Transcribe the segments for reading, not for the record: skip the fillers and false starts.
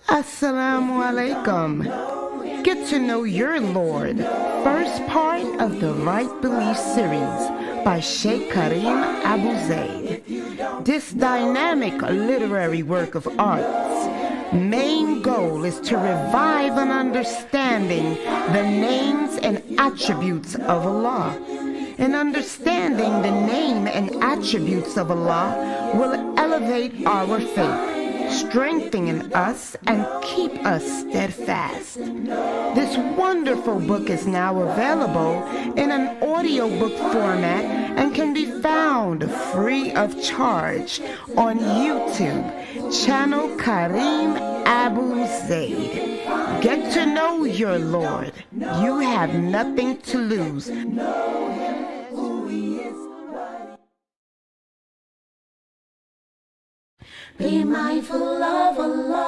Assalamu alaikum. Get to know your Lord. First part of the Right Belief series by Sheikh Karim Abu Zaid. This dynamic literary work of art's main goal is to revive an understanding the names and attributes of Allah. And understanding the name and attributes of Allah will elevate our faith, strengthen us, and keep us steadfast. This wonderful book is now available in an audiobook format and can be found free of charge on YouTube, channel Karim Abu Zaid. Get to know your Lord. You have nothing to lose. Be mindful of Allah.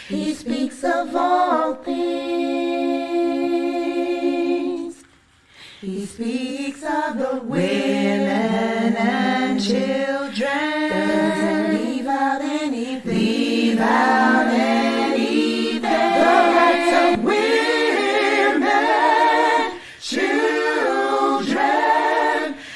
He speaks of all things. He speaks of the women and children. Doesn't leave out anything. Leave out anything. The rights of women, children,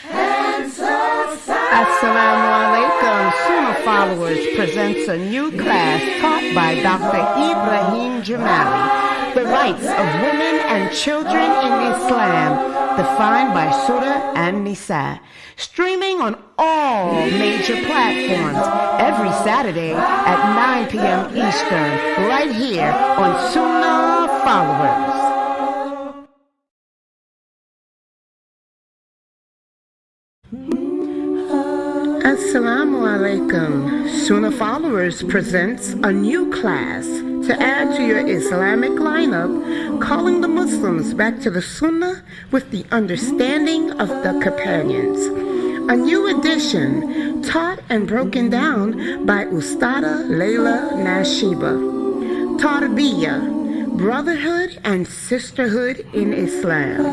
and society. Assalamu alaikum. Sunnahfollowers presents a new class taught by Dr. Ibrahim Jamali. The rights of women and children in Islam, defined by Surah and Nisa. Streaming on all major platforms every Saturday at 9 p.m. Eastern, right here on Sunnahfollowers. Assalamu alaikum. Sunnahfollowers presents a new class to add to your Islamic lineup, calling the Muslims back to the Sunnah with the understanding of the companions. A new edition taught and broken down by Ustadah Laila Nasheeba. Tarbiyah, brotherhood and sisterhood in Islam.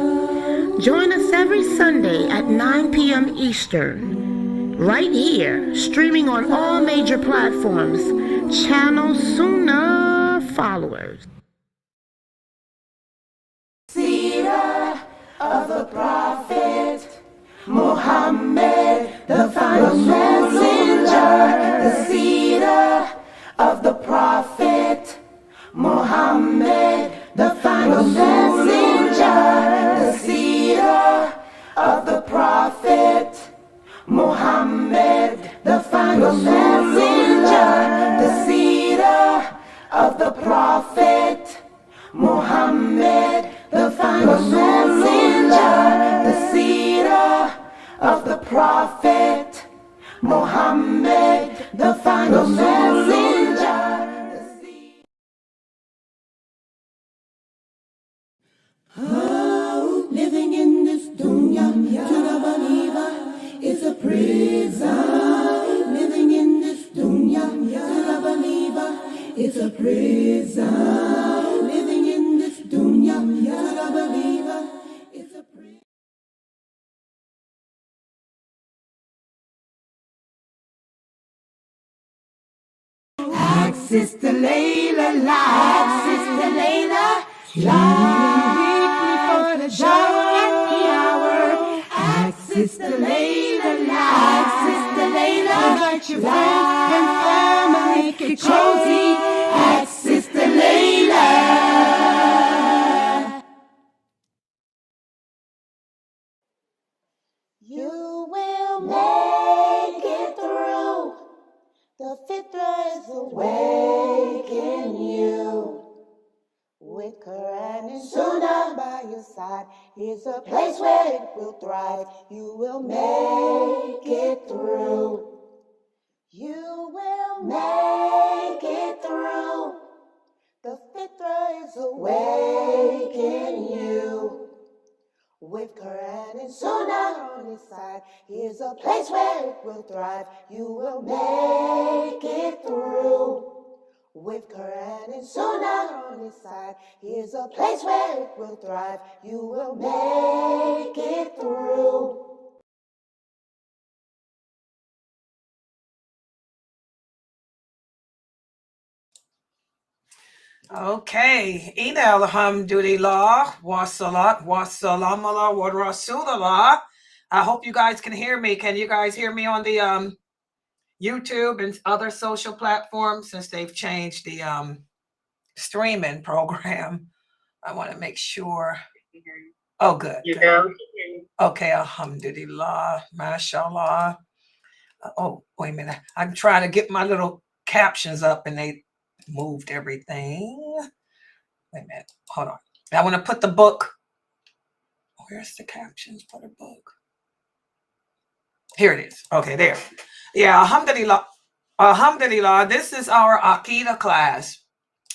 Join us every Sunday at 9 p.m. Eastern. Right here, streaming on all major platforms, channel Sunnahfollowers. Seerah of the Prophet Muhammad, the final messenger. The seerah of the Prophet Muhammad, the final messenger. The seerah of the Prophet Muhammad, the final messenger. The seerah of the Prophet Muhammad, the final messenger. The seerah of the Prophet Muhammad, the final messenger. Oh, living in this dunya to the believer is a prison. Living in this dunya to the believer is a prison. Living in this dunya to the believer is a prison. Ask Sister Laila live. Sister Laila live. Weekly for the shower at the hour. Ask Sister Laila live. Sister Laila, invite your friends and family. Get cozy. Ask Sister Laila. You will make it through. The fitrah is awake in you. With Quran and Sunnah by your side, here's a place where it will thrive. You will make it through. You will make it through. The fitrah is awake in you. With Quran and Sunnah on his side, here's a place where it will thrive. You will make it through. With Quran and Sunnah on his side, here's a place where it will thrive. You will make it through. Okay. Ina alhamdulillah wa salat wa salam ala wa rasulullah. I hope you guys can hear me. Can you guys hear me on the YouTube and other social platforms since they've changed the streaming program? I want to make sure. Oh, good. You good. know, Okay, alhamdulillah, mashallah. Oh, wait a minute. I'm trying to get my little captions up and they moved everything. Wait a minute. Hold on. I want to put the book. Where's the captions for the book? Here it is. Okay, there. Yeah, alhamdulillah. Alhamdulillah. This is our Aqidah class,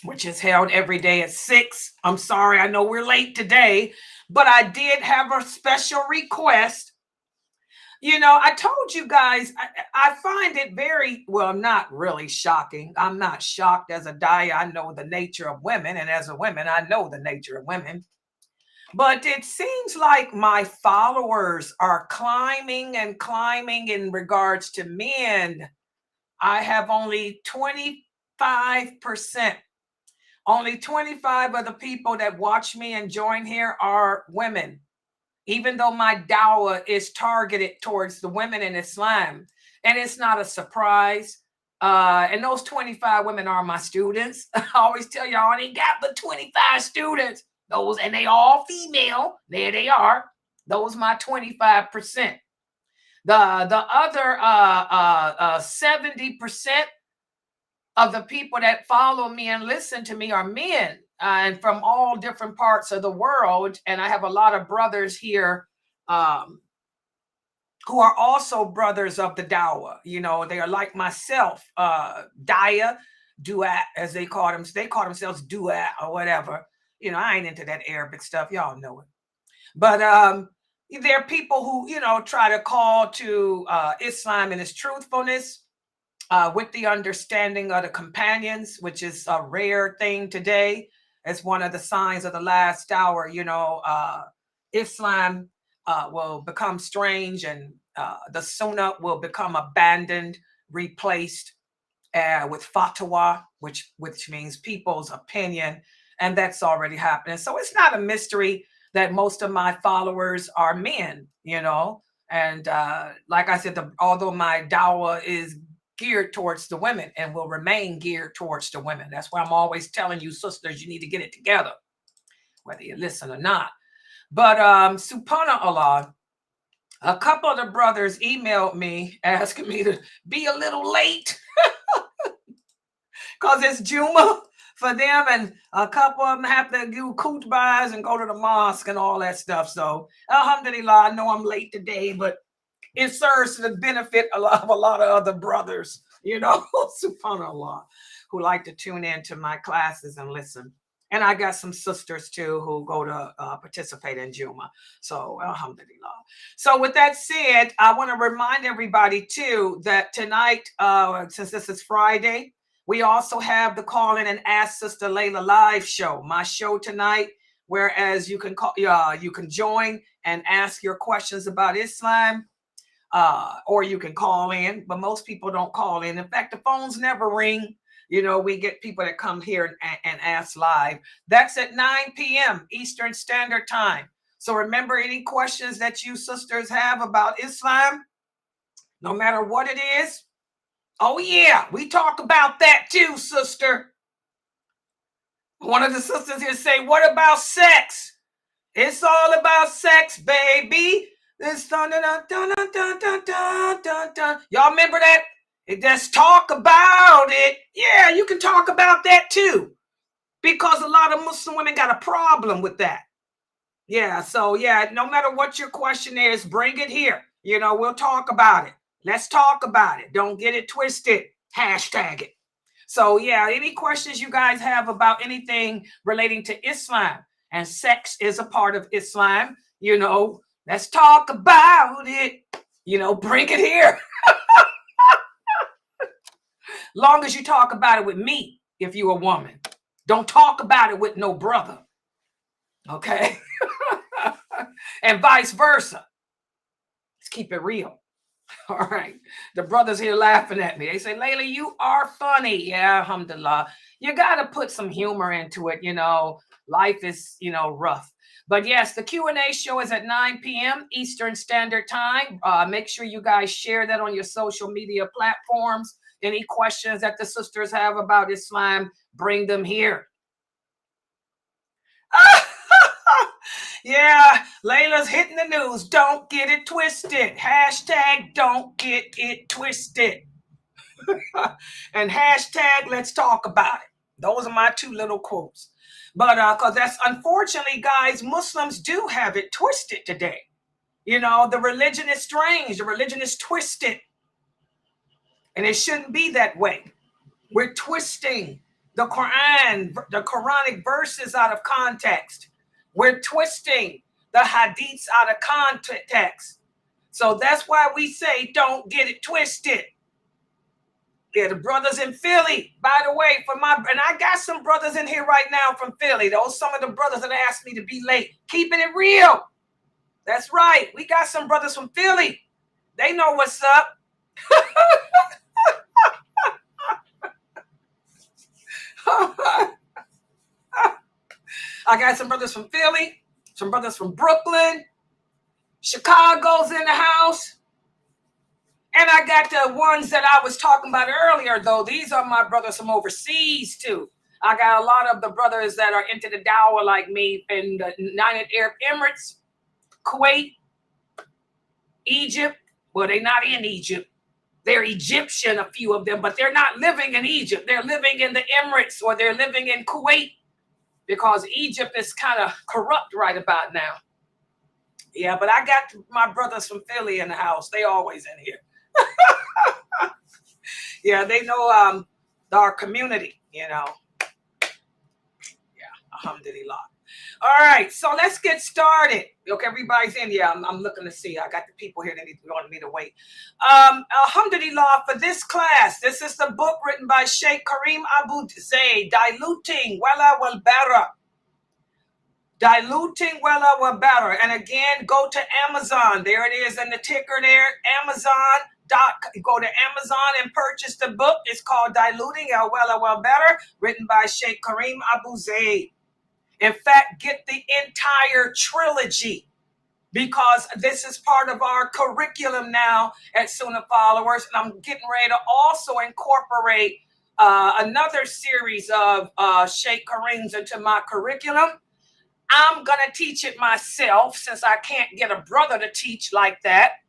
which is held every day at 6. I'm sorry, I know we're late today, but I did have a special request. You know, I told you guys, I find it very, well, not really shocking. I'm not shocked as a daya. I know the nature of women, and as a woman, I know the nature of women. But it seems like my followers are climbing and climbing in regards to men. I have only 25%. Only 25 of the people that watch me and join here are women, even though my dawah is targeted towards the women in Islam. And it's not a surprise. And those 25 women are my students. I always tell y'all, I ain't got but 25 students. Those, and they all female. There they are. Those my 25%. The other 70% of the people that follow me and listen to me are men, and from all different parts of the world. And I have a lot of brothers here who are also brothers of the dawah. You know, they are like myself, daya, duat, as they call them. They call themselves duat or whatever. You know, I ain't into that Arabic stuff. Y'all know it. But there are people who, you know, try to call to Islam and its truthfulness, with the understanding of the companions, which is a rare thing today. It's one of the signs of the last hour. You know, Islam will become strange, and the Sunnah will become abandoned, replaced with fatwa, which means people's opinion, and that's already happening. So it's not a mystery that most of my followers are men. You know, and like I said, although my dawah is geared towards the women and will remain geared towards the women. That's why I'm always telling you, sisters, you need to get it together, whether you listen or not. But subhanallah, a couple of the brothers emailed me asking me to be a little late because it's Juma for them, and a couple of them have to do khutbahs and go to the mosque and all that stuff. So alhamdulillah, I know I'm late today, but it serves to the benefit of a lot of other brothers, you know, subhanallah, who like to tune in to my classes and listen. And I got some sisters too who go to participate in Juma. So alhamdulillah. So with that said, I want to remind everybody too that tonight, since this is Friday, we also have the Call In and Ask Sister Laila live show, my show tonight, whereas you can call, you can join and ask your questions about Islam. Or you can call in, but most people don't call in. In fact, the phones never ring. You know, we get people that come here and ask live. That's at 9 p.m. Eastern Standard Time. So remember, any questions that you sisters have about Islam, no matter what it is. Oh yeah, we talk about that too, sister. One of the sisters here say, what about sex? It's all about sex, baby. This dun, dun, dun, dun, dun, dun, dun, dun, dun. Y'all remember that? Let's talk about it. Yeah, you can talk about that too, because a lot of Muslim women got a problem with that. Yeah, so yeah, no matter what your question is, bring it here. You know, we'll talk about it. Let's talk about it. Don't get it twisted. Hashtag it. So yeah, any questions you guys have about anything relating to Islam, and sex is a part of Islam, you know, let's talk about it. You know, bring it here. Long as you talk about it with me, if you're a woman. Don't talk about it with no brother. Okay? And vice versa. Let's keep it real. All right. The brothers here laughing at me. They say, Laila, you are funny. Yeah, alhamdulillah. You got to put some humor into it. Life is, rough. But yes, the Q&A show is at 9 p.m. Eastern Standard Time. Make sure you guys share that on your social media platforms. Any questions that the sisters have about Islam, bring them here. Yeah, Layla's hitting the news. Don't get it twisted. Hashtag don't get it twisted. And hashtag let's talk about it. Those are my two little quotes. But because that's unfortunately, guys, Muslims do have it twisted today. The religion is strange. The religion is twisted. And it shouldn't be that way. We're twisting the Quran, the Quranic verses out of context. We're twisting the hadiths out of context. So that's why we say don't get it twisted. Yeah, the brothers in Philly, by the way, and I got some brothers in here right now from Philly. Those some of the brothers that asked me to be late. Keeping it real. That's right. We got some brothers from Philly. They know what's up. I got some brothers from Philly, some brothers from Brooklyn, Chicago's in the house. And I got the ones that I was talking about earlier, though. These are my brothers from overseas, too. I got a lot of the brothers that are into the dawah like me in the United Arab Emirates, Kuwait, Egypt. Well, they're not in Egypt. They're Egyptian, a few of them, but they're not living in Egypt. They're living in the Emirates or they're living in Kuwait because Egypt is kind of corrupt right about now. Yeah, but I got my brothers from Philly in the house. They always in here. Yeah, they know our community, Yeah, alhamdulillah. All right, so let's get started. Okay, everybody's in. Yeah, I'm looking to see. I got the people here that want me to wait. Alhamdulillah, for this class, this is the book written by Sheikh Karim Abu Zayd, Diluting, Wal bara. Diluting, Wal bara. And again, go to Amazon. There it is in the ticker there, Amazon. Go to Amazon and purchase the book. It's called Diluting, Wal bara, written by Sheikh Karim Abu Zayd. In fact, get the entire trilogy because this is part of our curriculum now at Sunnahfollowers. And I'm getting ready to also incorporate another series of Sheikh Karim's into my curriculum. I'm going to teach it myself since I can't get a brother to teach like that.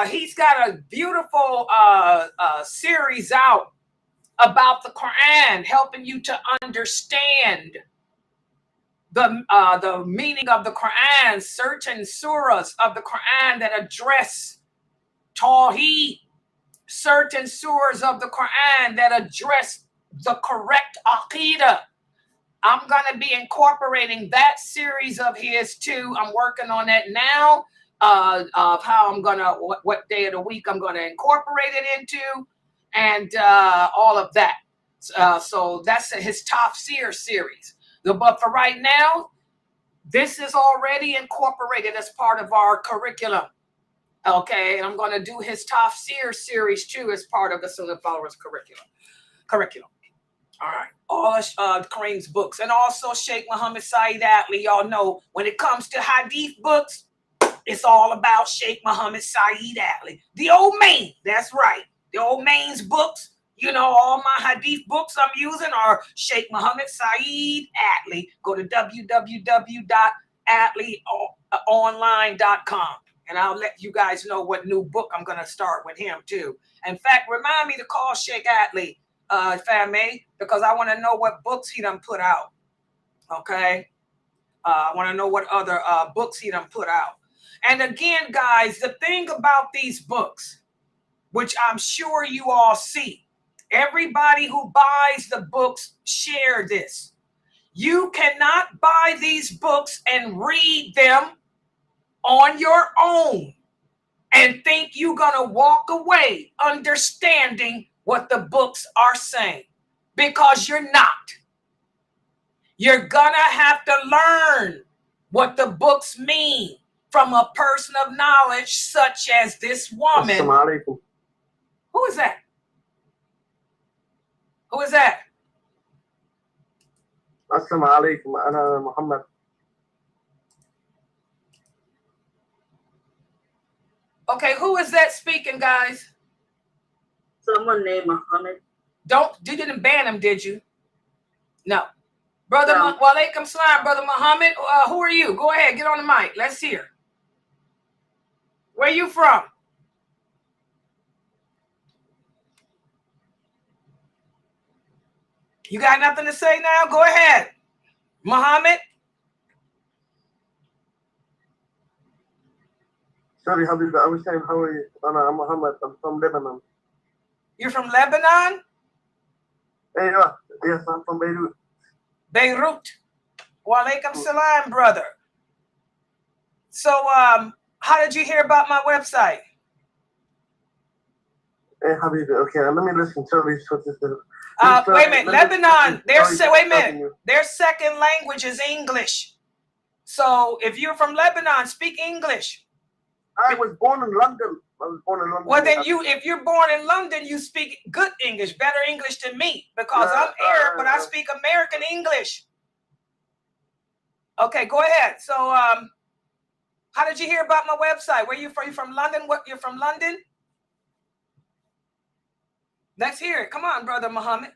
He's got a beautiful series out about the Quran, helping you to understand the meaning of the Quran, certain surahs of the Quran that address Tawheed, certain surahs of the Quran that address the correct Aqidah. I'm going to be incorporating that series of his too. I'm working on that now, of how I'm going to, what day of the week I'm going to incorporate it into, and all of that. So that's his Tafsir series. But for right now, this is already incorporated as part of our curriculum. Okay, and I'm going to do his Tafsir series too as part of the Sunnahfollowers curriculum. All right, all of Kareem's books, and also Sheikh Muhammad Saeed Atli. Y'all know when it comes to hadith books, it's all about Sheikh Muhammad Saeed Atli, the old man. That's right, the old man's books. All my hadith books I'm using are Sheikh Muhammad Saeed Atli. Go to www.atlionline.com. And I'll let you guys know what new book I'm going to start with him, too. In fact, remind me to call Sheikh Atli, Fame, because I want to know what books he done put out. Okay? I want to know what other books he done put out. And again, guys, the thing about these books, which I'm sure you all see, everybody who buys the books share this. You cannot buy these books and read them on your own and think you're going to walk away understanding what the books are saying, because you're not. You're going to have to learn what the books mean. from a person of knowledge such as this woman. Assalamu alaikum. Who is that? Who is that? Assalamu alaikum. Ana Muhammad. Okay, who is that speaking, guys? Someone named Muhammad. You didn't ban him, did you? No. Brother, No. Walaikum salam, Brother Muhammad. Who are you? Go ahead, get on the mic. Let's hear. Where you from? You got nothing to say now? Go ahead. Muhammad? Sorry, Habib, I was saying, how are you? I'm Muhammad. I'm from Lebanon. You're from Lebanon? Hey, yes, I'm from Beirut. Beirut. Walaikum salam, brother. So, how did you hear about my website? Hey, Habib, okay, let me listen. Sorry, Wait a minute, Lebanon, wait a minute. You. Their second language is English. So if you're from Lebanon, speak English. I was born in London. Well, then if you're born in London, you speak good English, better English than me, because I'm Arab, but I speak American English. Okay, go ahead. So, how did you hear about my website? Where you from? You from London? What? You're from London? Let's hear it. Come on, Brother Muhammad.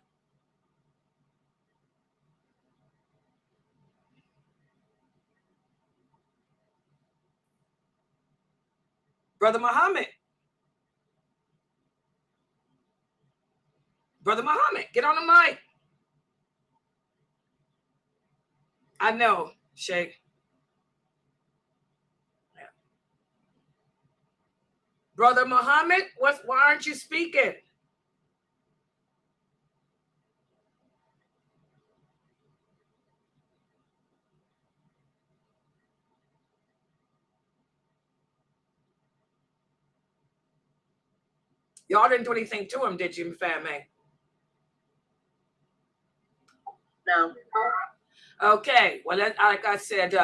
Brother Muhammad. Brother Muhammad, get on the mic. I know, Sheikh. Yeah. Brother Muhammad, why aren't you speaking? Y'all didn't do anything to him, did you, family? No. Okay, well, like I said,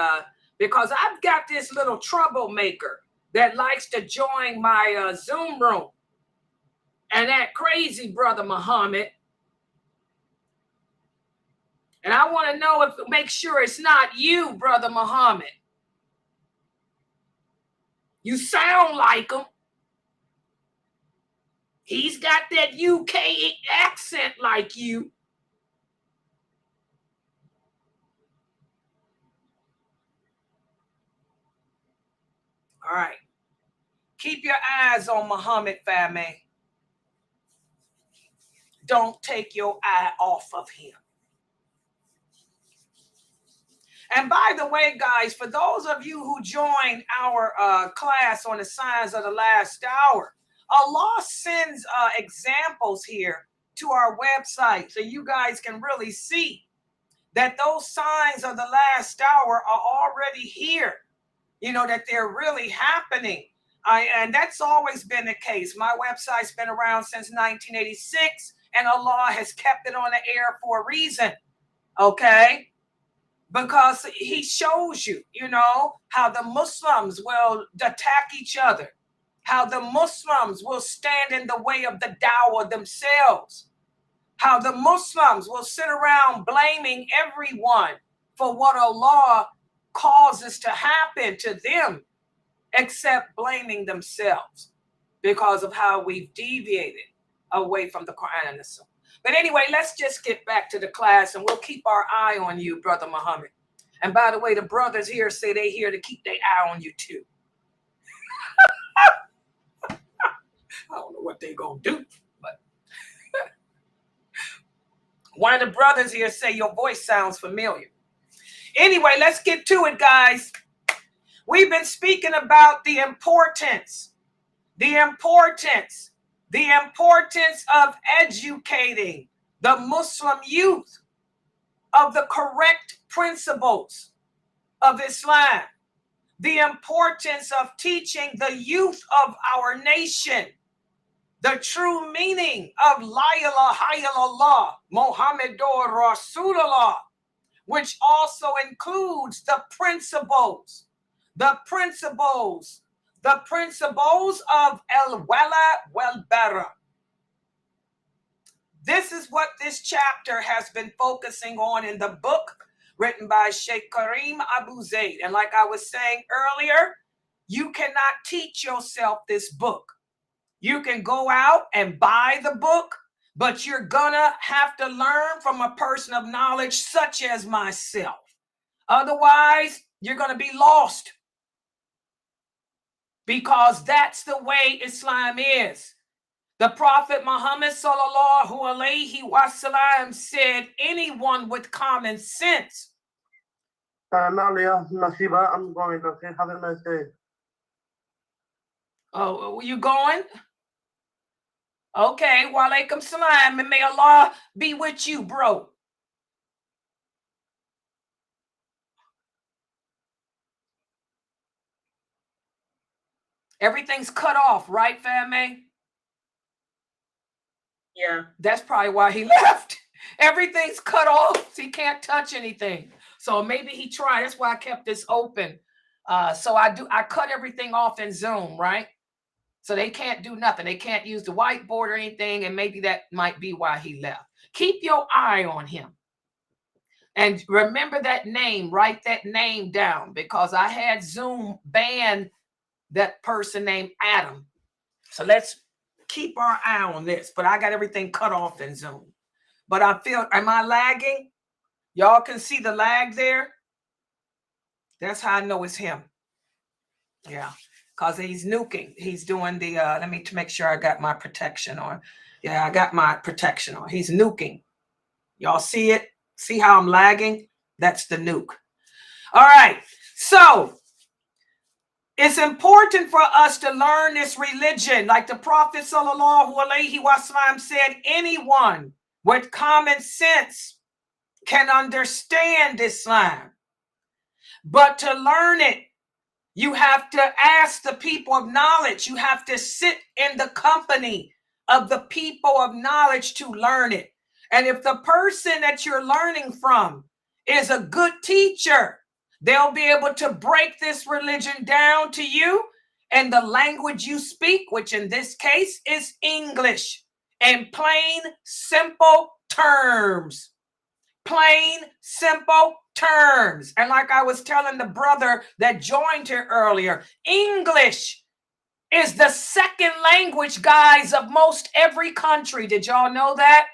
because I've got this little troublemaker that likes to join my Zoom room. And that crazy Brother Muhammad. And I want to know make sure it's not you, Brother Muhammad. You sound like him. He's got that UK accent like you. All right. Keep your eyes on Muhammad, family. Don't take your eye off of him. And by the way, guys, for those of you who joined our class on the signs of the last hour, Allah sends examples here to our website so you guys can really see that those signs of the last hour are already here. You know, that they're really happening. And that's always been the case. My website's been around since 1986, and Allah has kept it on the air for a reason. Okay? Because he shows you, you know, how the Muslims will attack each other, how the Muslims will stand in the way of the dawah themselves, how the Muslims will sit around blaming everyone for what Allah causes to happen to them, except blaming themselves because of how we've deviated away from the Quran and the Sunnah. But anyway, let's just get back to the class, and we'll keep our eye on you, Brother Muhammad. And by the way, the brothers here say they're here to keep their eye on you too. I don't know what they're going to do, but one of the brothers here say your voice sounds familiar. Anyway, let's get to it, guys. We've been speaking about the importance of educating the Muslim youth of the correct principles of Islam, the importance of teaching the youth of our nation the true meaning of La ilaha illallah, Muhammadur Rasulullah, which also includes the principles, the principles of Wal bara. This is what this chapter has been focusing on in the book written by Sheikh Karim Abu Zaid. And like I was saying earlier, you cannot teach yourself this book. You can go out and buy the book, but you're gonna have to learn from a person of knowledge such as myself. Otherwise, you're gonna be lost, because that's the way Islam is. The Prophet Muhammad sallallahu alaihi wasallam said, anyone with common sense. Laila Nasheeba, I'm going, okay? Have a nice day. Oh, you going? Okay, wa alaikum salam, and may Allah be with you, bro. Everything's cut off, right, Fame? Yeah. That's probably why he left. Everything's cut off. He can't touch anything. So maybe he tried. That's why I kept this open. So I cut everything off in Zoom, right? So they can't do nothing. They can't use the whiteboard or anything. And maybe that might be why he left. Keep your eye on him. And remember that name. Write that name down, because I had Zoom ban that person named Adam. So let's keep our eye on this. But I got everything cut off in Zoom. But I feel, am I lagging? Y'all can see the lag there. That's how I know it's him. Yeah, because he's nuking. He's doing the, let me make sure I got my protection on. Yeah, I got my protection on. He's nuking. Y'all see it? See how I'm lagging? That's the nuke. All right. So it's important for us to learn this religion. Like the Prophet sallallahu alaihi wasallam said, anyone with common sense can understand Islam. But to learn it, you have to ask the people of knowledge. You have to sit in the company of the people of knowledge to learn it. And if the person that you're learning from is a good teacher, they'll be able to break this religion down to you in the language you speak, which in this case is English, in plain, simple terms. Plain, simple terms. And like I was telling the brother that joined here earlier, English is the second language, guys, of most every country. Did y'all know that?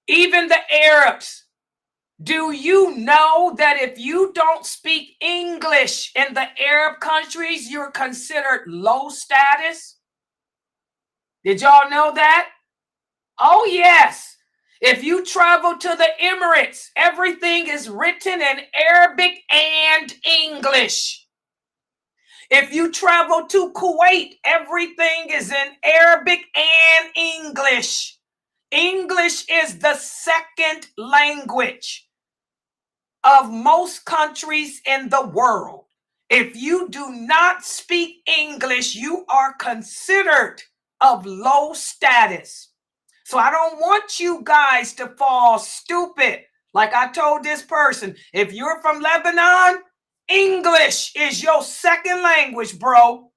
Even the Arabs. Do you know that if you don't speak English in the Arab countries, you're considered low status? Did y'all know that? Oh, yes. If you travel to the Emirates, everything is written in Arabic and English. If you travel to Kuwait, everything is in Arabic and English. English is the second language of most countries in the world. If you do not speak English, you are considered of low status. So I don't want you guys to fall stupid. Like I told this person, if you're from Lebanon, English is your second language, bro.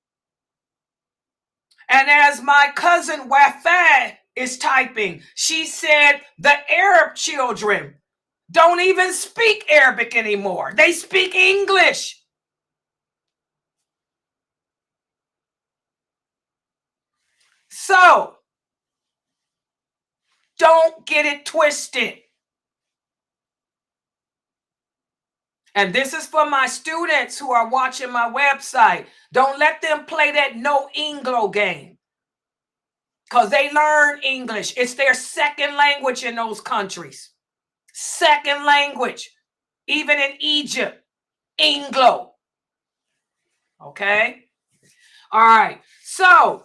And as my cousin Wafa is typing, she said the Arab children don't even speak Arabic anymore. They speak English. So don't get it twisted. And this is for my students who are watching my website. Don't let them play that no Inglo game, because they learn English. It's their second language in those countries. Second language. Even in Egypt, Inglo. Okay? All right. So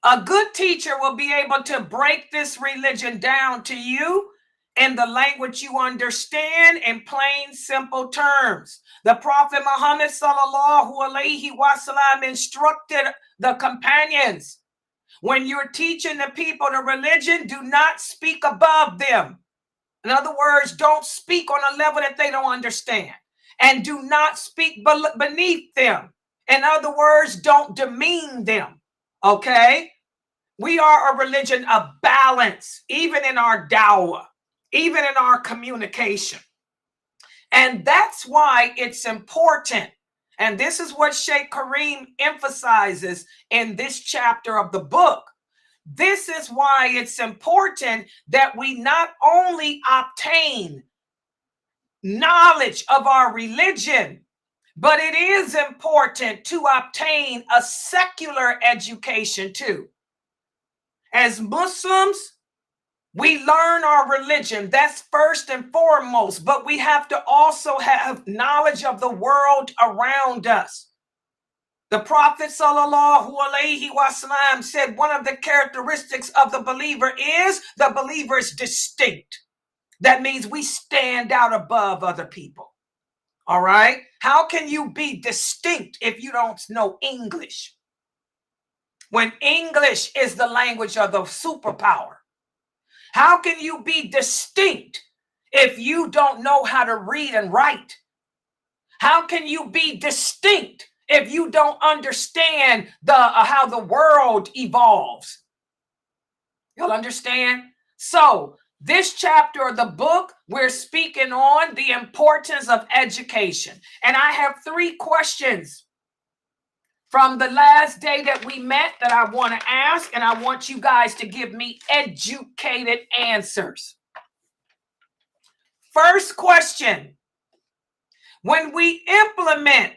a good teacher will be able to break this religion down to you in the language you understand, in plain, simple terms. The Prophet Muhammad sallallahu alaihi wasallam instructed the companions, when you're teaching the people the religion, do not speak above them. In other words, don't speak on a level that they don't understand. and do not speak beneath them. In other words, don't demean them. Okay? We are a religion of balance, even in our dawah, even in our communication. And that's why it's important. And this is what Sheikh Kareem emphasizes in this chapter of the book. This is why it's important that we not only obtain knowledge of our religion, but it is important to obtain a secular education too. As Muslims, we learn our religion. That's first and foremost, but we have to also have knowledge of the world around us. The Prophet sallallahu alaihi wasallam said one of the characteristics of the believer is the believer is distinct. That means we stand out above other people. All right? How can you be distinct if you don't know English? When English is the language of the superpower. How can you be distinct if you don't know how to read and write? How can you be distinct if you don't understand how the world evolves? You'll understand? So this chapter of the book, we're speaking on the importance of education. And I have 3 questions from the last day that we met that I want to ask, and I want you guys to give me educated answers. First question, when we implement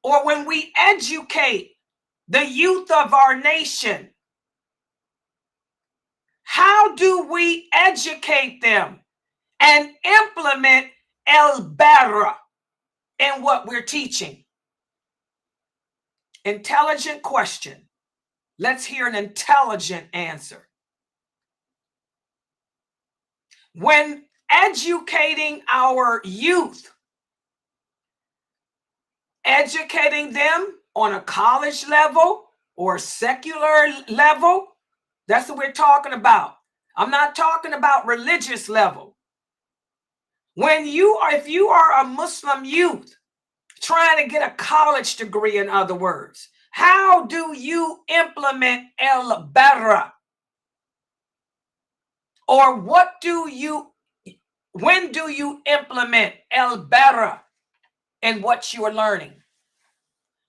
or when we educate the youth of our nation, how do we educate them and implement Wal bara in what we're teaching? Intelligent question. Let's hear an intelligent answer. When educating our youth, educating them on a college level or secular level, that's what we're talking about. I'm not talking about religious level. If you are a Muslim youth trying to get a college degree, in other words, how do you implement Wal bara? Or when do you implement Wal bara in what you are learning?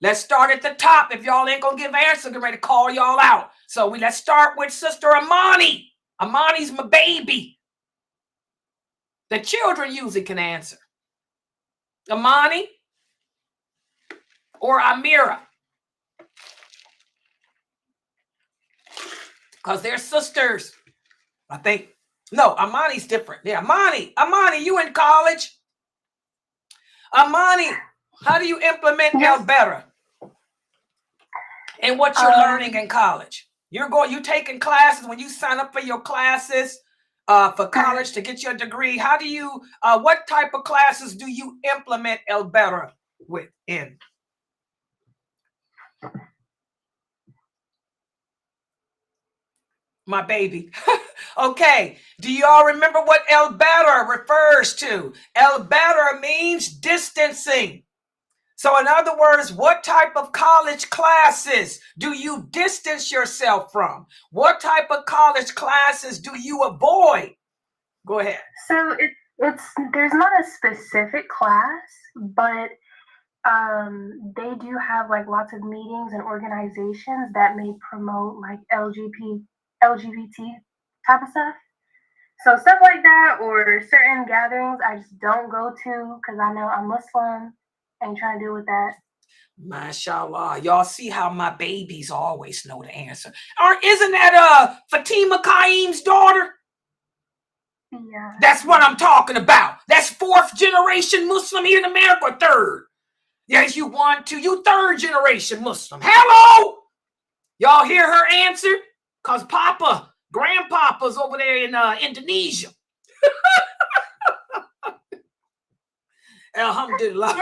Let's start at the top. If y'all ain't gonna give answers, get ready to call y'all out. So let's start with Sister Amani. Amani's my baby. The children usually can answer. Amani or Amira, because they're sisters. I think. No, Amani's different. Yeah, Amani, you in college? Amani, how do you implement Wal bara in what you're learning in college? You taking classes. When you sign up for your classes for college to get your degree, how do you what type of classes do you implement Wal bara in? My baby. Okay. Do you all remember what Wal bara refers to? Wal bara means distancing. So in other words, what type of college classes do you distance yourself from? What type of college classes do you avoid? Go ahead. So there's not a specific class, but they do have like lots of meetings and organizations that may promote like LGBT type of stuff. So stuff like that, or certain gatherings I just don't go to because I know I'm Muslim. Ain't trying to deal with that. MashaAllah. Y'all see how my babies always know the answer. Isn't that Fatima Kaim's daughter? Yeah. That's what I'm talking about. That's 4th generation Muslim here in America, or 3rd. Yes, you 3rd generation Muslim. Hello. Y'all hear her answer? Because grandpapa's over there in Indonesia. Alhamdulillah.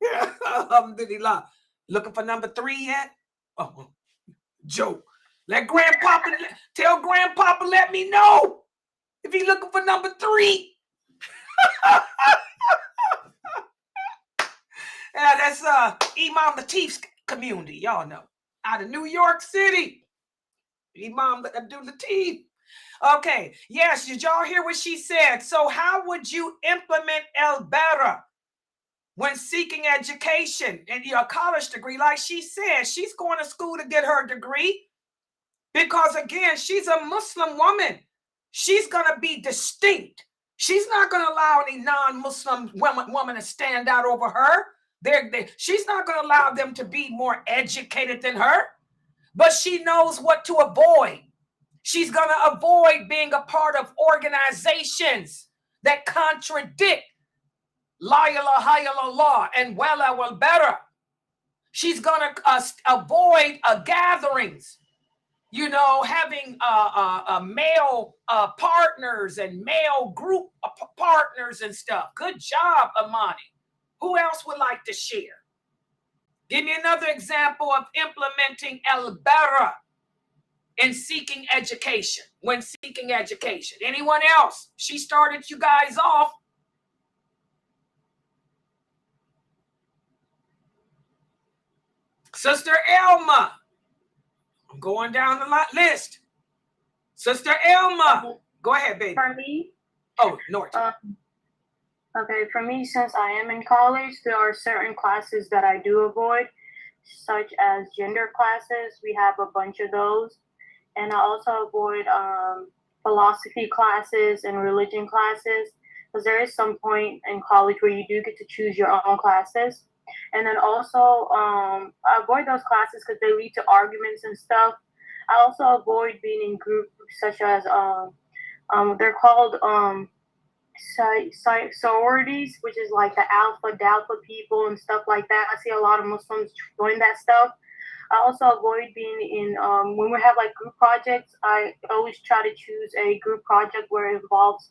Yeah. Alhamdulillah. Looking for number 3 yet? Oh, joke. Tell grandpapa, let me know if he's looking for number 3. That's Imam Latif's community. Y'all know. Out of New York City. Imam Abdul Latif. Okay. Yes, did y'all hear what she said? So how would you implement Al bara when seeking education and your college degree? Like she said, she's going to school to get her degree because, again, she's a Muslim woman. She's going to be distinct. She's not going to allow any non-Muslim woman to stand out over her. She's not going to allow them to be more educated than her, but she knows what to avoid. She's going to avoid being a part of organizations that contradict La ilaha illallah and Wal bara. She's going to avoid gatherings, you know, having male partners and male group partners and stuff. Good job, Amani. Who else would like to share? Give me another example of implementing Al bara in seeking education, when seeking education. Anyone else? She started you guys off. Sister Elma. I'm going down the list. Sister Elma. Go ahead, baby. For me? Oh, Norton. Okay, for me, since I am in college, there are certain classes that I do avoid, such as gender classes. We have a bunch of those. And I also avoid philosophy classes and religion classes, because there is some point in college where you do get to choose your own classes. And then also, I avoid those classes because they lead to arguments and stuff. I also avoid being in groups such as, they're called sororities, which is like the alpha, dalpha people and stuff like that. I see a lot of Muslims join that stuff. I also avoid being in, when we have like group projects, I always try to choose a group project where it involves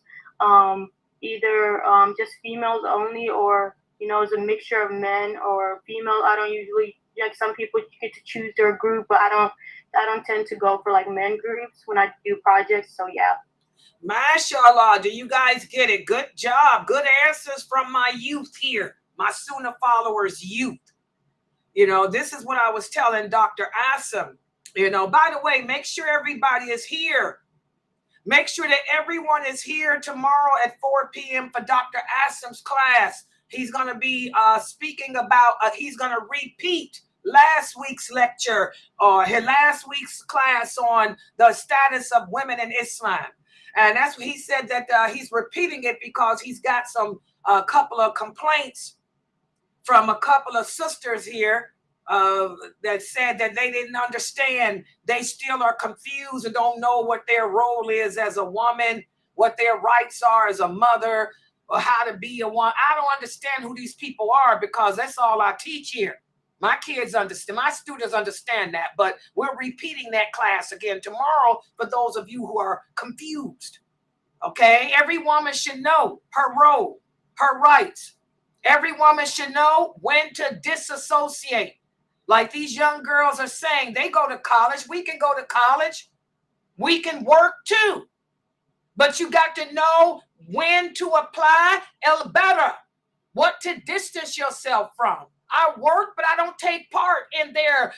either just females only, or, you know, it's a mixture of men or female. I don't usually, like, some people get to choose their group, but I don't tend to go for like men groups when I do projects. So yeah. MashaAllah, do you guys get it? Good job. Good answers from my youth here, my Sunnah followers youth. You know, this is what I was telling Dr. Asim. You know, by the way, make sure everybody is here. Make sure that everyone is here tomorrow at 4 p.m. for Dr. Asim's class. He's going to be speaking about, he's going to repeat last week's lecture or his last week's class on the status of women in Islam. And that's what he said, that he's repeating it because he's got a couple of complaints from a couple of sisters here that said that they didn't understand. They still are confused and don't know what their role is as a woman, what their rights are as a mother, or how to be a woman. I don't understand who these people are, because that's all I teach here. My kids understand, my students understand that, but we're repeating that class again tomorrow for those of you who are confused. Okay? Every woman should know her role, her rights. Every woman should know when to disassociate. Like these young girls are saying, they go to college. We can go to college. We can work too. But you got to know when to apply El bara, what to distance yourself from. I work, but I don't take part in their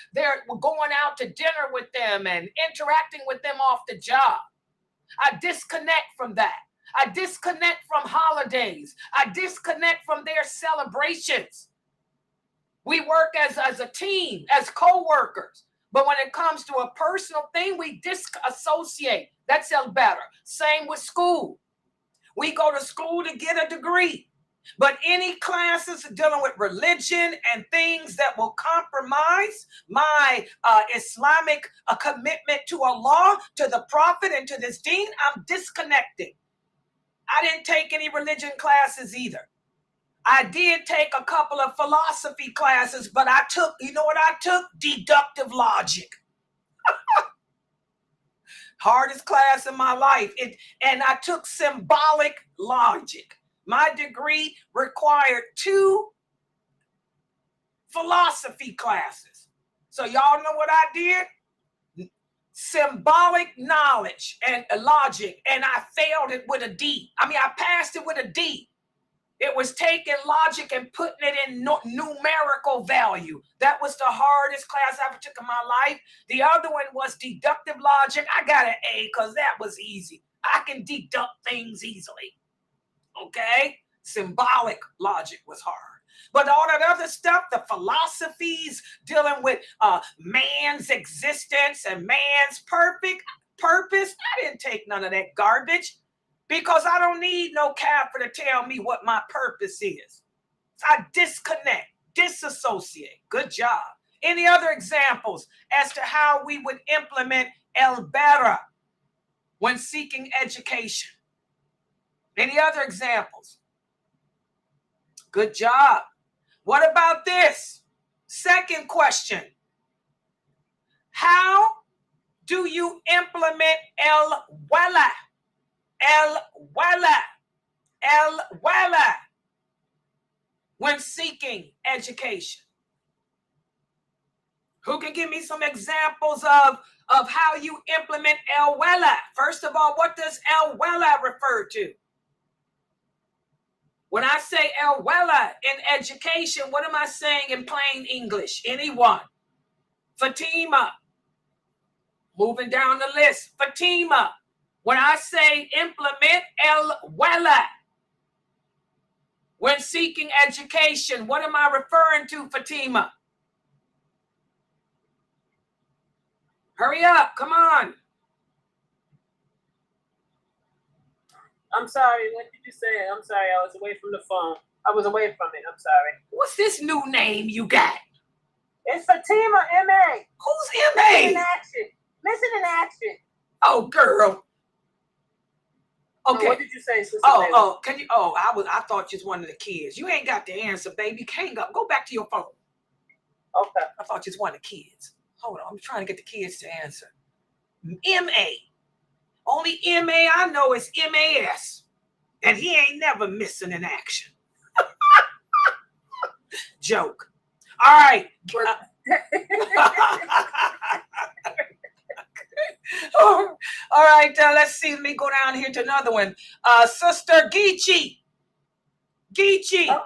going out to dinner with them and interacting with them off the job. I disconnect from that. I disconnect from holidays. I disconnect from their celebrations. We work as a team, as co-workers. But when it comes to a personal thing, we disassociate. That's El bara. Same with school. We go to school to get a degree. But any classes dealing with religion and things that will compromise my Islamic commitment to Allah, to the Prophet, and to this deen, I'm disconnecting. I didn't take any religion classes either. I did take a couple of philosophy classes, but I took, you know what I took? Deductive logic. Hardest class in my life. And I took symbolic logic. My degree required 2 philosophy classes. So y'all know what I did? Symbolic knowledge and logic. And I failed it with a D. I mean, I passed it with a D. It was taking logic and putting it in numerical value. That was the hardest class I ever took in my life. The other one was deductive logic. I got an A because that was easy. I can deduct things easily. Okay? Symbolic logic was hard. But all that other stuff, the philosophies dealing with man's existence and man's purpose, I didn't take none of that garbage. Because I don't need no Kaffir to tell me what my purpose is. So I disconnect, disassociate. Good job. Any other examples as to how we would implement Wal bara when seeking education? Any other examples? Good job. What about this? Second question. How do you implement Wal bara? Wal bara when seeking education? Who can give me some examples of how you implement Wal bara? First of all, what does Wal bara refer to? When I say Wal bara in education, what am I saying in plain English? Anyone? Fatima. Moving down the list. Fatima. When I say implement Wal bara when seeking education, what am I referring to, Fatima? Hurry up, come on. I'm sorry, what did you say? I'm sorry, I was away from the phone. I was away from it, I'm sorry. What's this new name you got? It's Fatima, M.A. Who's Listen in M.A.? action. Listen in action. Oh, girl. Okay. What did you say, Sister Laila? Can you? I thought you was one of the kids. You ain't got the answer, baby. Hang up. Go back to your phone. Okay. I thought you was one of the kids. Hold on. I'm trying to get the kids to answer. M.A. Only M.A. I know is M.A.S. And he ain't never missing in action. Joke. All right. All right, let's see. Let me go down here to another one. Sister Geechee. Oh,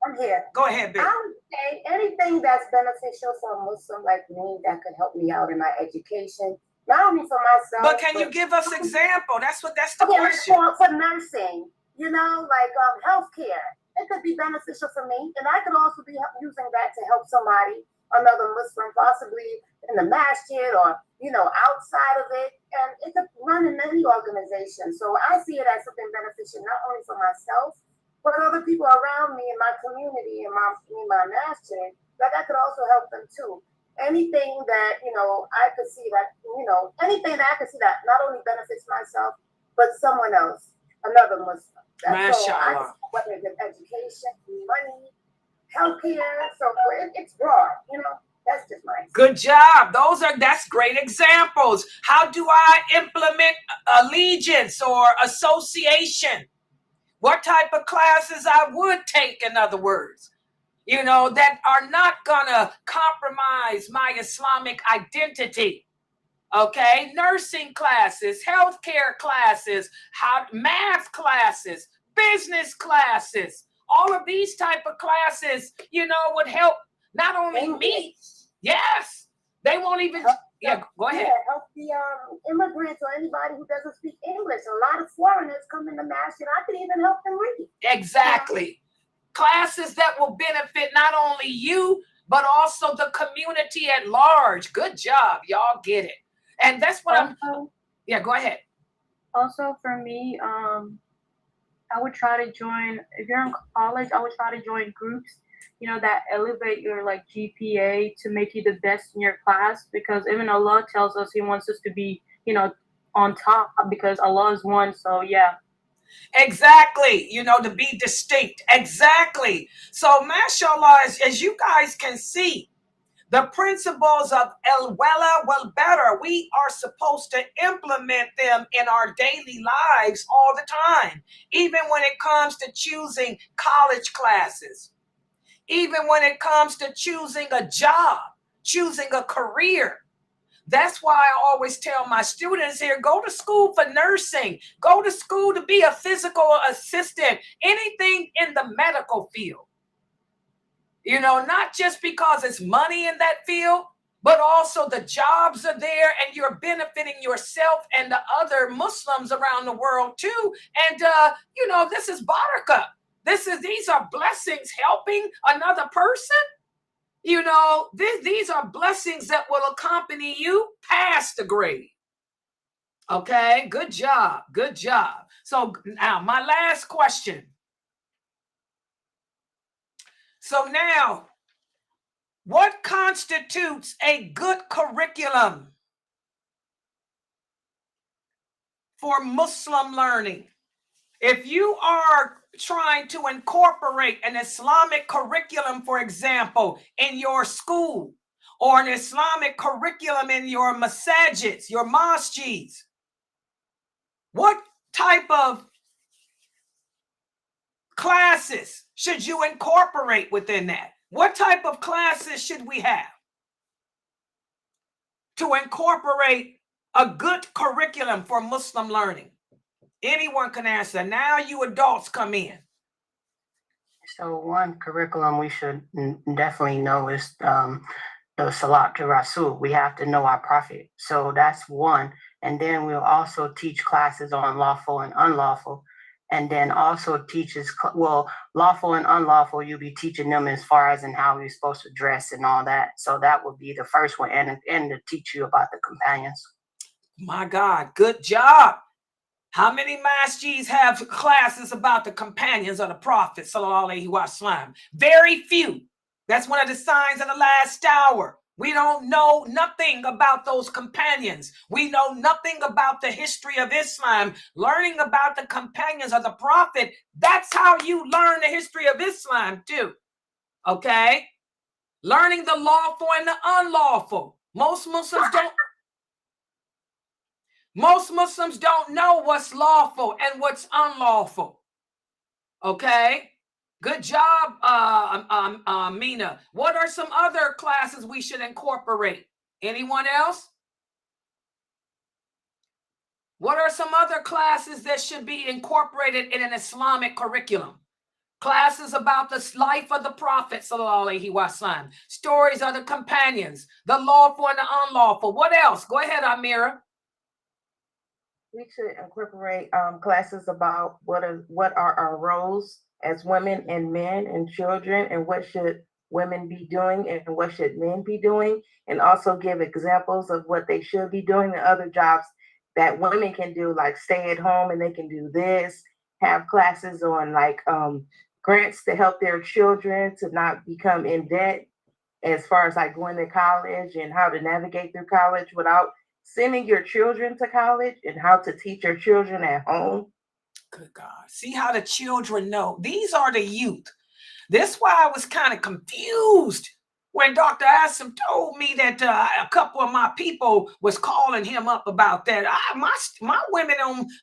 I'm here. Go ahead, baby. I would say anything that's beneficial for a Muslim like me that could help me out in my education, not only for myself. But can you give us example? That's the okay, question. For nursing, like healthcare, it could be beneficial for me, and I could also be using that to help somebody, another Muslim, possibly in the masjid or outside of it, and it could run in any organization. So I see it as something beneficial not only for myself, but other people around me in my community, in my masjid, that I could also help them too. Anything that I could see that anything that I could see that not only benefits myself but someone else, another Muslim. That's all. Whether it's education, money, healthcare, so it's broad. That's just my Good job. That's great examples. How do I implement allegiance or association? What type of classes I would take, in other words, that are not gonna compromise my Islamic identity. Okay, nursing classes, healthcare classes, math classes, business classes, all of these type of classes, would help not only me. Yes, they won't even. Go ahead. Help the immigrants or anybody who doesn't speak English. A lot of foreigners come in the masjid. I could even help them read. Exactly. Classes that will benefit not only you, but also the community at large. Good job. Y'all get it. And that's what go ahead. Also for me, I would try to join, if you're in college, I would try to join groups, that elevate your GPA to make you the best in your class, because even Allah tells us He wants us to be, on top, because Allah is one. So yeah. Exactly. To be distinct. Exactly. So mashallah, as you guys can see, the principles of Wal bara, we are supposed to implement them in our daily lives all the time, even when it comes to choosing college classes, even when it comes to choosing a job, choosing a career. That's why I always tell my students here, go to school for nursing, go to school to be a physical assistant, anything in the medical field. You know, not just because it's money in that field, but also the jobs are there and you're benefiting yourself and the other Muslims around the world too. And, you know, this is barakah. These are blessings helping another person. You know, these are blessings that will accompany you past the grave. Okay, good job. Good job. So now my last question. So now, what constitutes a good curriculum for Muslim learning? If you are trying to incorporate an Islamic curriculum, for example, in your school, or an Islamic curriculum in your masajids, your masjids, what type of classes should you incorporate within that? What type of classes should we have to incorporate a good curriculum for Muslim learning? Anyone can answer. Now you adults come in. So one curriculum we should definitely know is the Salat to Rasul. We have to know our Prophet. So that's one. And then we'll also teach classes on lawful and unlawful. And then also teaches, well, lawful and unlawful, you'll be teaching them as far as in how you're supposed to dress and all that. So that would be the first one. And to teach you about the companions. My God, good job. How many masjids have classes about the companions of the Prophet, sallallahu alaihi wasallam? Very few. That's one of the signs of the last hour. We don't know nothing about those companions. We know nothing about the history of Islam. Learning about the companions of the Prophet, that's how you learn the history of Islam too. Okay? Learning the lawful and the unlawful. Most Muslims don't know what's lawful and what's unlawful. Okay? Good job, Mina. What are some other classes we should incorporate? Anyone else? What are some other classes that should be incorporated in an Islamic curriculum? Classes about the life of the Prophet, sallallahu alaihi wasallam. Stories of the companions, the lawful and the unlawful. What else? Go ahead, Amira. We should incorporate classes about what are our roles as women and men and children, and what should women be doing and what should men be doing, and also give examples of what they should be doing and other jobs that women can do, like stay at home and they can do this. Have classes on like grants to help their children to not become in debt, as far as like going to college and how to navigate through college without sending your children to college, and how to teach your children at home. Good God. See how the children know. These are the youth. That's why I was kind of confused when Dr. Asim told me that a couple of my people was calling him up about that. My women,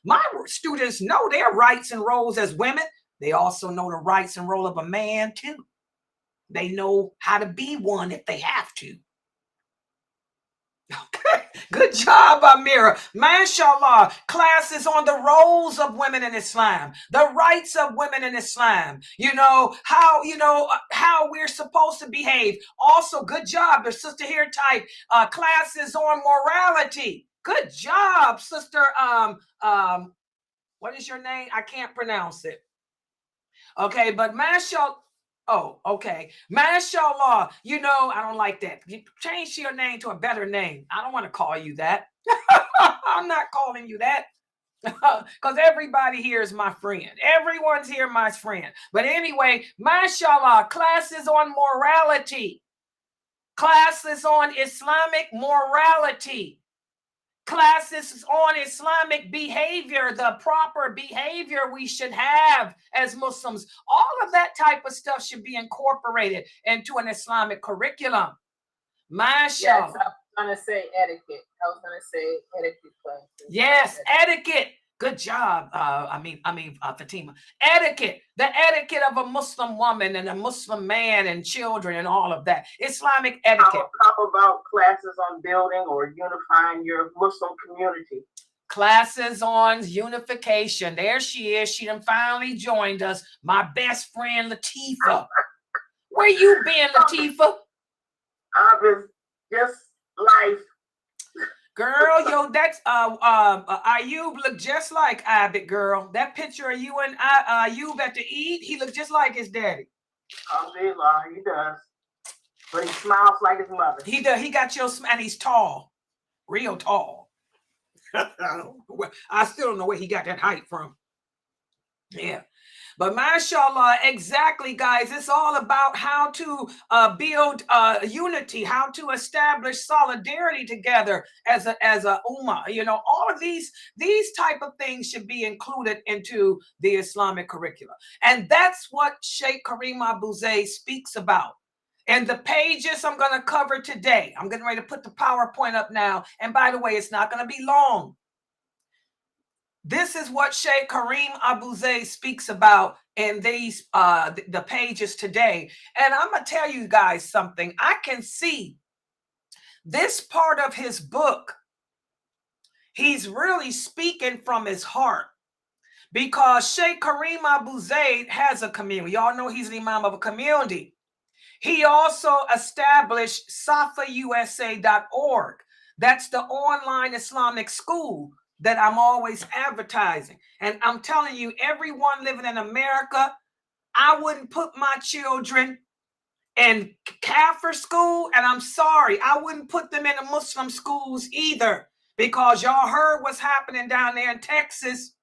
my students know their rights and roles as women. They also know the rights and role of a man too. They know how to be one if they have to. Okay, good job, Amira. MashaAllah, classes on the roles of women in Islam, the rights of women in Islam, how we're supposed to behave. Also, good job, the sister here type classes on morality. Good job, sister. What is your name? I can't pronounce it. Okay, but MashaAllah. Oh, okay. MashaAllah, I don't like that. You change your name to a better name. I don't want to call you that. I'm not calling you that because everybody here is my friend. Everyone's here my friend. But anyway, MashaAllah, classes on morality, classes on Islamic morality, classes on Islamic behavior, the proper behavior we should have as Muslims. All of that type of stuff should be incorporated into an Islamic curriculum. MashaAllah. Yes, I was going to say etiquette. Classes. Yes, etiquette. Good job. Fatima. Etiquette, the etiquette of a Muslim woman and a Muslim man and children and all of that. Islamic etiquette. How about classes on building or unifying your Muslim community? Classes on unification. There she is. She done finally joined us. My best friend, Latifa. Where you been, Latifa? I've been just life. Girl, yo, that's Ayub look just like Abid, girl. That picture of you and Ayub at the Eid, he looked just like his daddy. Alhamdulillah, he does. But he smiles like his mother. He does. He got your and he's tall, real tall. I still don't know where he got that height from. Yeah. But mashallah, exactly, guys. It's all about how to build unity, how to establish solidarity together as a ummah. You know, all of these type of things should be included into the Islamic curriculum. And that's what Sheikh Karim Abu Zayd speaks about. And the pages I'm going to cover today, I'm getting ready to put the PowerPoint up now. And by the way, it's not going to be long. This is what Sheikh Karim Abu Zayd speaks about in these the pages today. And I'm going to tell you guys something. I can see this part of his book. He's really speaking from his heart, because Sheikh Karim Abu Zayd has a community. Y'all know he's the imam of a community. He also established SunnahfollowersShop.org. That's the online Islamic school that I'm always advertising. And I'm telling you, everyone living in America, I wouldn't put my children in Kafir school. And I'm sorry, I wouldn't put them in the Muslim schools either, because y'all heard what's happening down there in Texas.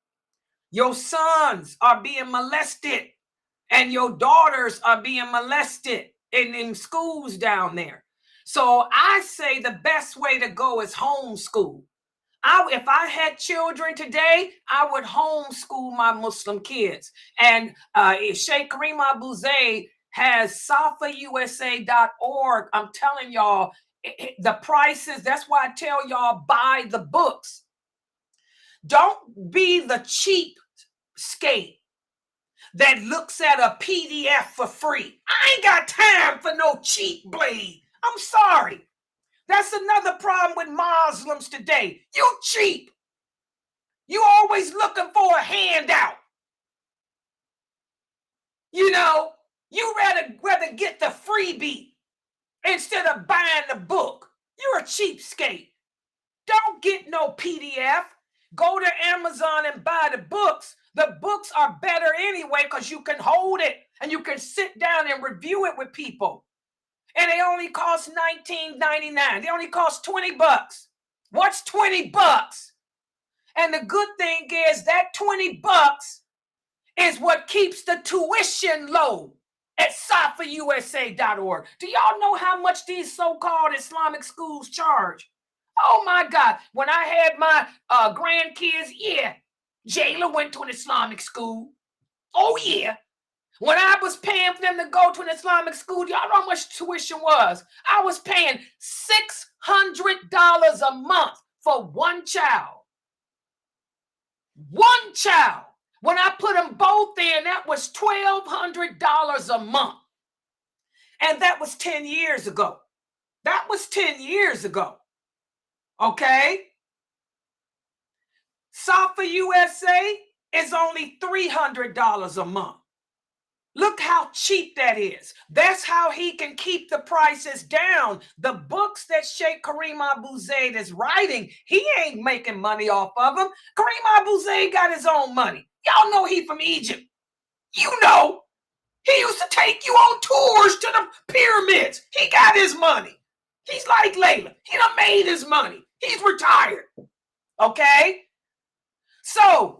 Your sons are being molested and your daughters are being molested in schools down there. So I say the best way to go is homeschool. If I had children today, I would homeschool my Muslim kids. And Sheikh Karim Abu Zayd has SunnahfollowersShop.org. I'm telling y'all, the prices, that's why I tell y'all, buy the books. Don't be the cheap skate that looks at a PDF for free. I ain't got time for no cheap blade. I'm sorry. That's another problem with Muslims today. You cheap. You always looking for a handout. You know, you rather get the freebie instead of buying the book. You're a cheapskate. Don't get no PDF. Go to Amazon and buy the books. The books are better anyway because you can hold it and you can sit down and review it with people. And they only cost $19.99. They only cost $20. What's $20? And the good thing is that $20 is what keeps the tuition low at SunnahfollowersShop.org. Do y'all know how much these so-called Islamic schools charge? Oh my God. When I had my grandkids, yeah, Jayla went to an Islamic school. Oh yeah. When I was paying for them to go to an Islamic school, y'all know how much tuition was? I was paying $600 a month for one child. One child. When I put them both in, that was $1,200 a month. And that was 10 years ago. That was 10 years ago. Okay? Safa USA is only $300 a month. Look how cheap that is. That's how he can keep the prices down. The books that Sheikh Karim Abu Zayd is writing, he ain't making money off of them. Karim Abu Zayd got his own money. Y'all know he from Egypt. You know, he used to take you on tours to the pyramids. He got his money. He's like Layla. He done made his money. He's retired. Okay? So,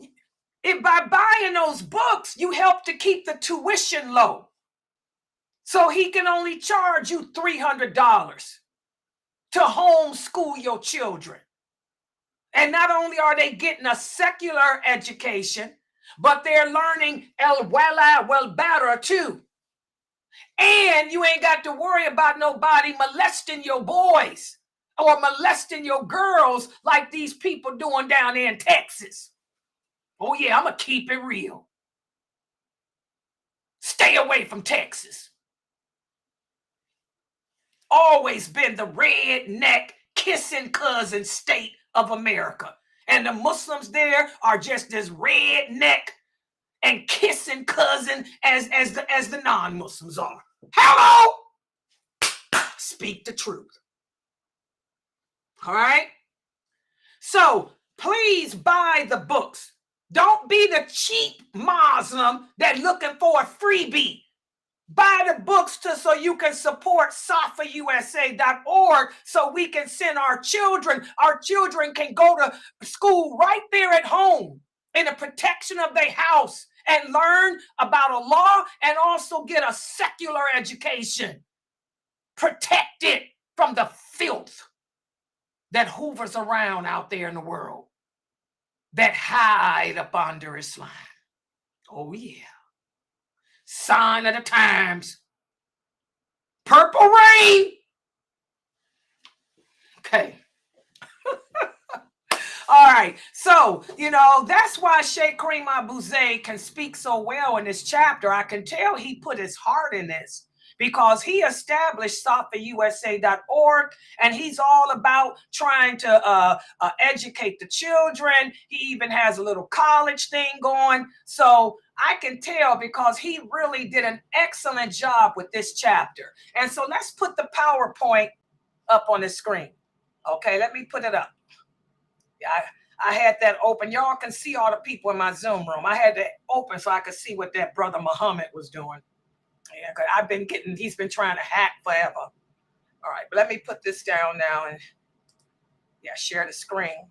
if by buying those books, you help to keep the tuition low. So he can only charge you $300 to homeschool your children. And not only are they getting a secular education, but they're learning Wal bara too. And you ain't got to worry about nobody molesting your boys or molesting your girls like these people doing down there in Texas. Oh yeah, I'm gonna keep it real. Stay away from Texas. Always been the redneck kissing cousin state of America. And the Muslims there are just as redneck and kissing cousin as the non-Muslims are. Hello? Speak the truth. All right? So please buy the books. Don't be the cheap Muslim that looking for a freebie. Buy the books so you can support SunnahfollowwersShop so we can send our children. Our children can go to school right there at home in the protection of their house and learn about Allah and also get a secular education. Protected from the filth that hoovers around out there in the world, that hide up under Islam. Oh yeah. Sign of the times. Purple rain. Okay. All right. So, that's why Sheikh Kareem Abu Zayd can speak so well in this chapter. I can tell he put his heart in this because he established SunnahfollowwersShop, and he's all about trying to educate the children. He even has a little college thing going. So I can tell because he really did an excellent job with this chapter. And so let's put the PowerPoint up on the screen. Okay, let me put it up. I had that open. Y'all can see all the people in my Zoom room. I had that open so I could see what that brother Muhammad was doing. Yeah, because he's been trying to hack forever. All right, but let me put this down now and share the screen.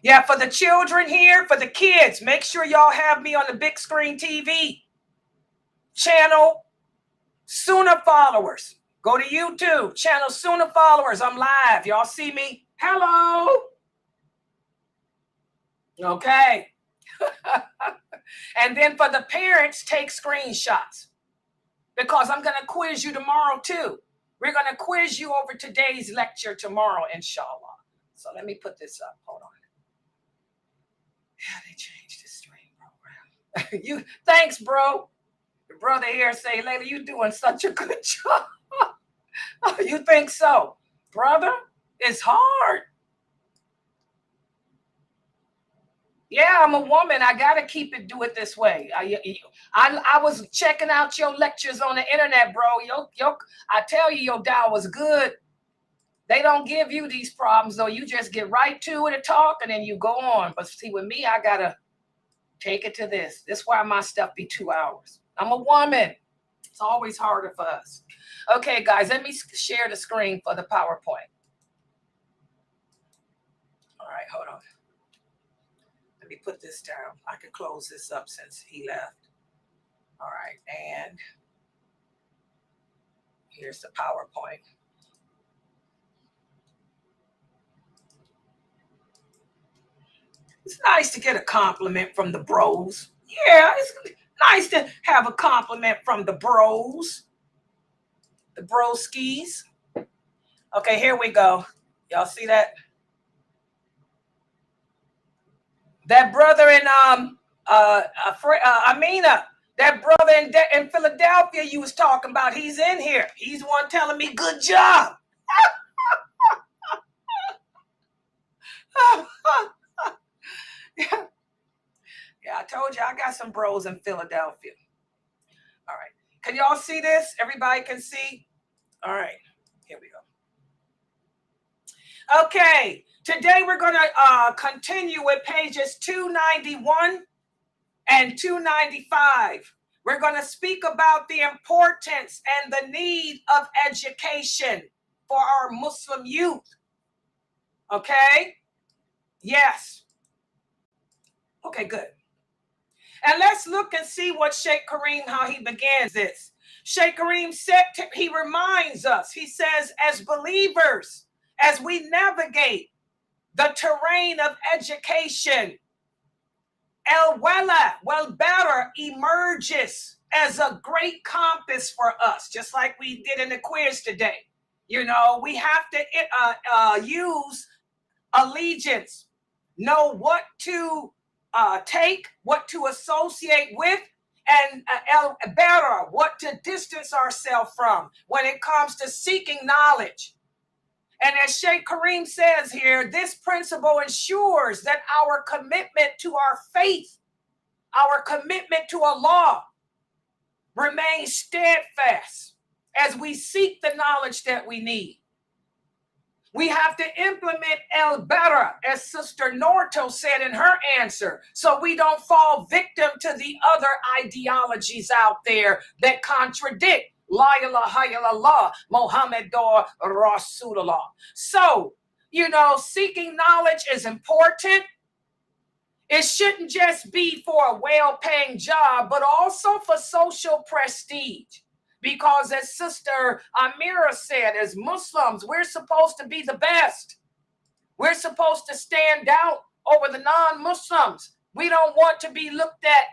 Yeah, for the children here, for the kids, make sure y'all have me on the big screen TV channel, Sunnahfollowers. Go to YouTube, channel Sunnahfollowers. I'm live. Y'all see me? Hello. Okay. And then for the parents, take screenshots because I'm going to quiz you tomorrow too. We're going to quiz you over today's lecture tomorrow, inshallah. So let me put this up. Hold on. Yeah, they changed the stream program. Thanks, bro. The brother here say, Laila, you doing such a good job. You think so? Brother, it's hard. Yeah, I'm a woman. I got to do it this way. I was checking out your lectures on the internet, bro. I tell you, your dial was good. They don't give you these problems, though. You just get right to it and talk, and then you go on. But see, with me, I got to take it to this. This is why my stuff be 2 hours. I'm a woman. It's always harder for us. Okay, guys, let me share the screen for the PowerPoint. All right, hold on. Let me put this down. I can close this up since he left. All right, and here's the PowerPoint. It's nice to get a compliment from the bros. Yeah, it's nice to have a compliment from the bros. The broskies. Okay, here we go. Y'all see that? That brother in Amina, that brother in Philadelphia you was talking about, he's in here. He's the one telling me good job. Yeah, I told you I got some bros in Philadelphia. All right. Can y'all see this? Everybody can see? All right. Here we go. Okay. Today we're going to continue with pages 291 and 295. We're going to speak about the importance and the need of education for our Muslim youth. Okay? Yes. Okay, good. And let's look and see what Sheikh Kareem, how he begins this. Sheikh Kareem said, he reminds us, he says, as believers, as we navigate the terrain of education, Wal bara emerges as a great compass for us, just like we did in the quiz today. We have to use allegiance, know what to take, what to associate with, and el bara, what to distance ourselves from when it comes to seeking knowledge. And as Sheikh Kareem says here, this principle ensures that our commitment to our faith, our commitment to Allah, remains steadfast as we seek the knowledge that we need. We have to implement el bara, as Sister Norto said in her answer, so we don't fall victim to the other ideologies out there that contradict La ilaha illallah, Muhammadur Rasulullah. So, seeking knowledge is important. It shouldn't just be for a well-paying job, but also for social prestige. Because as Sister Amira said, as Muslims, we're supposed to be the best. We're supposed to stand out over the non-Muslims. We don't want to be looked at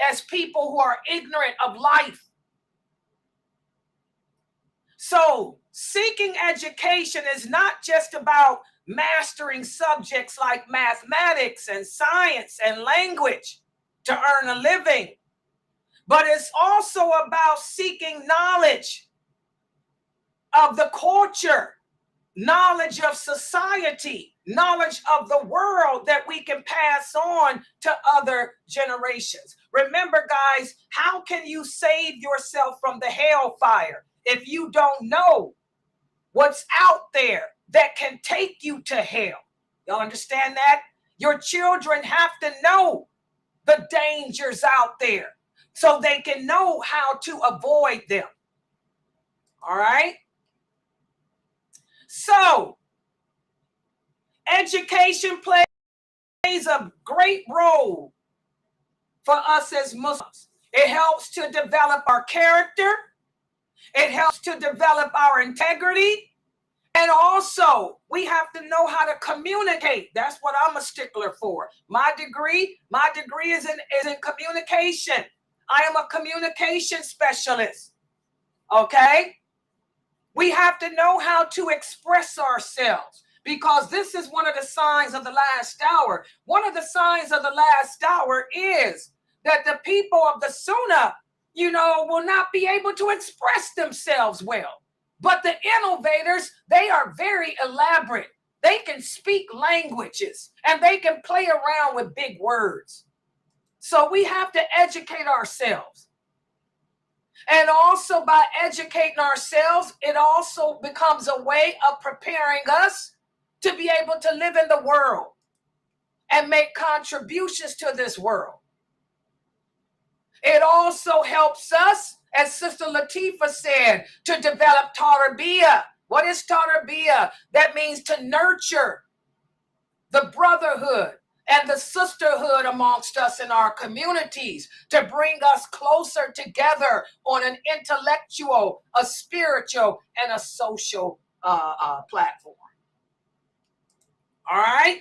as people who are ignorant of life. So seeking education is not just about mastering subjects like mathematics and science and language to earn a living, but it's also about seeking knowledge of the culture, knowledge of society, knowledge of the world that we can pass on to other generations. Remember, guys, how can you save yourself from the hellfire if you don't know what's out there that can take you to hell? Y'all understand that? Your children have to know the dangers out there so they can know how to avoid them. All right? So, education plays a great role for us as Muslims. It helps to develop our character. It helps to develop our integrity. And also, we have to know how to communicate. That's what I'm a stickler for. My degree is in communication. I am a communication specialist. Okay? We have to know how to express ourselves, because this is one of the signs of the last hour. One of the signs of the last hour is that the people of the Sunnah, will not be able to express themselves well. But the innovators, they are very elaborate. They can speak languages and they can play around with big words. So we have to educate ourselves. And also by educating ourselves, it also becomes a way of preparing us to be able to live in the world and make contributions to this world. It also helps us, as Sister Latifa said, to develop tarbiyah. What is tarbiyah? That means to nurture the brotherhood and the sisterhood amongst us in our communities, to bring us closer together on an intellectual, a spiritual, and a social platform. All right?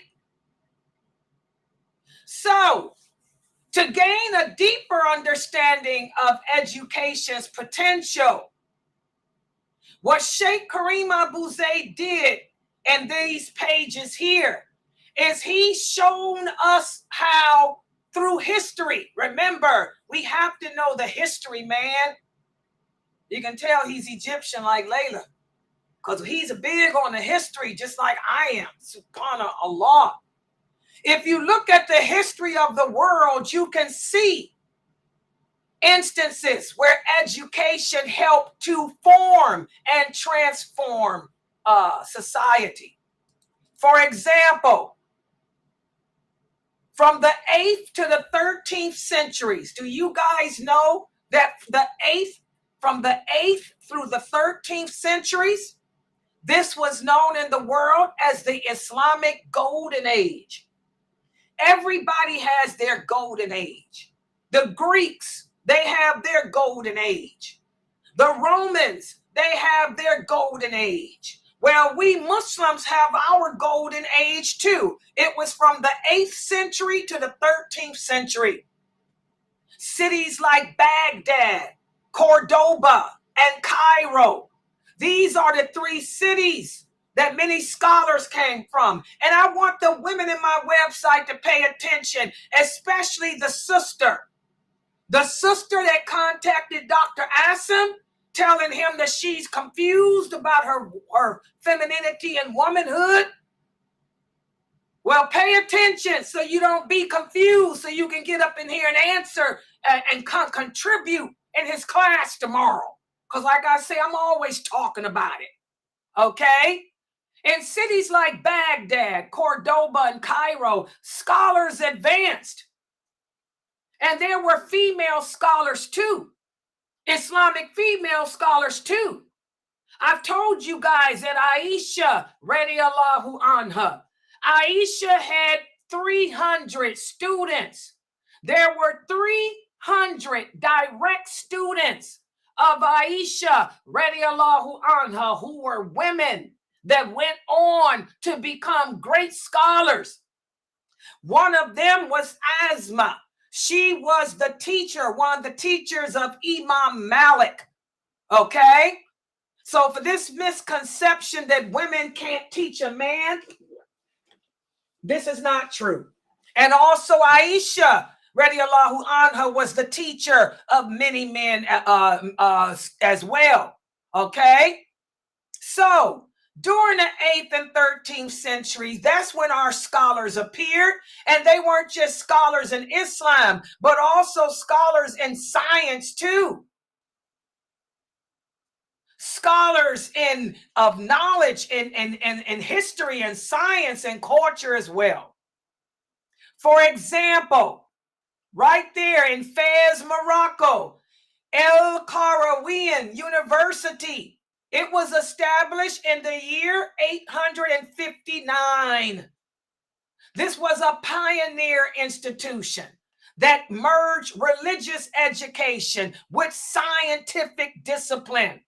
So, to gain a deeper understanding of education's potential, what Sheikh Kareem Abu Zayd did in these pages here is he's shown us how, through history. Remember, we have to know the history, man. You can tell he's Egyptian like Layla, because he's big on the history, just like I am. Subhanallah. If you look at the history of the world, you can see instances where education helped to form and transform society. For example, from the 8th to the 13th centuries, do you guys know that from the 8th through the 13th centuries, this was known in the world as the Islamic Golden Age? Everybody has their golden age. The Greeks, they have their golden age. The Romans, they have their golden age. Well, we Muslims have our golden age too. It was from the 8th century to the 13th century. Cities like Baghdad, Cordoba, and Cairo, these are the three cities that many scholars came from. And I want the women in my website to pay attention, especially the sister that contacted Dr. Asim, telling him that she's confused about her femininity and womanhood. Well, pay attention so you don't be confused, so you can get up in here and answer and contribute in his class tomorrow. Because like I say, I'm always talking about it, okay? In cities like Baghdad, Cordoba, and Cairo, scholars advanced. And there were female scholars too, Islamic female scholars too. I've told you guys that Aisha, radiallahu anha, Aisha had 300 students. There were 300 direct students of Aisha, radiallahu anha, who were women that went on to become great scholars. One of them was Asma. She was the teacher, one of the teachers of Imam Malik. Okay? So for this misconception that women can't teach a man, this is not true. And also Aisha, radiallahu anha, was the teacher of many men as well. Okay? So during the 8th and 13th centuries, that's when our scholars appeared. And they weren't just scholars in Islam, but also scholars in science too. Scholars of knowledge in history and science and culture as well. For example, right there in Fez, Morocco, El Qarawiyyin University. It was established in the year 859. This was a pioneer institution that merged religious education with scientific discipline.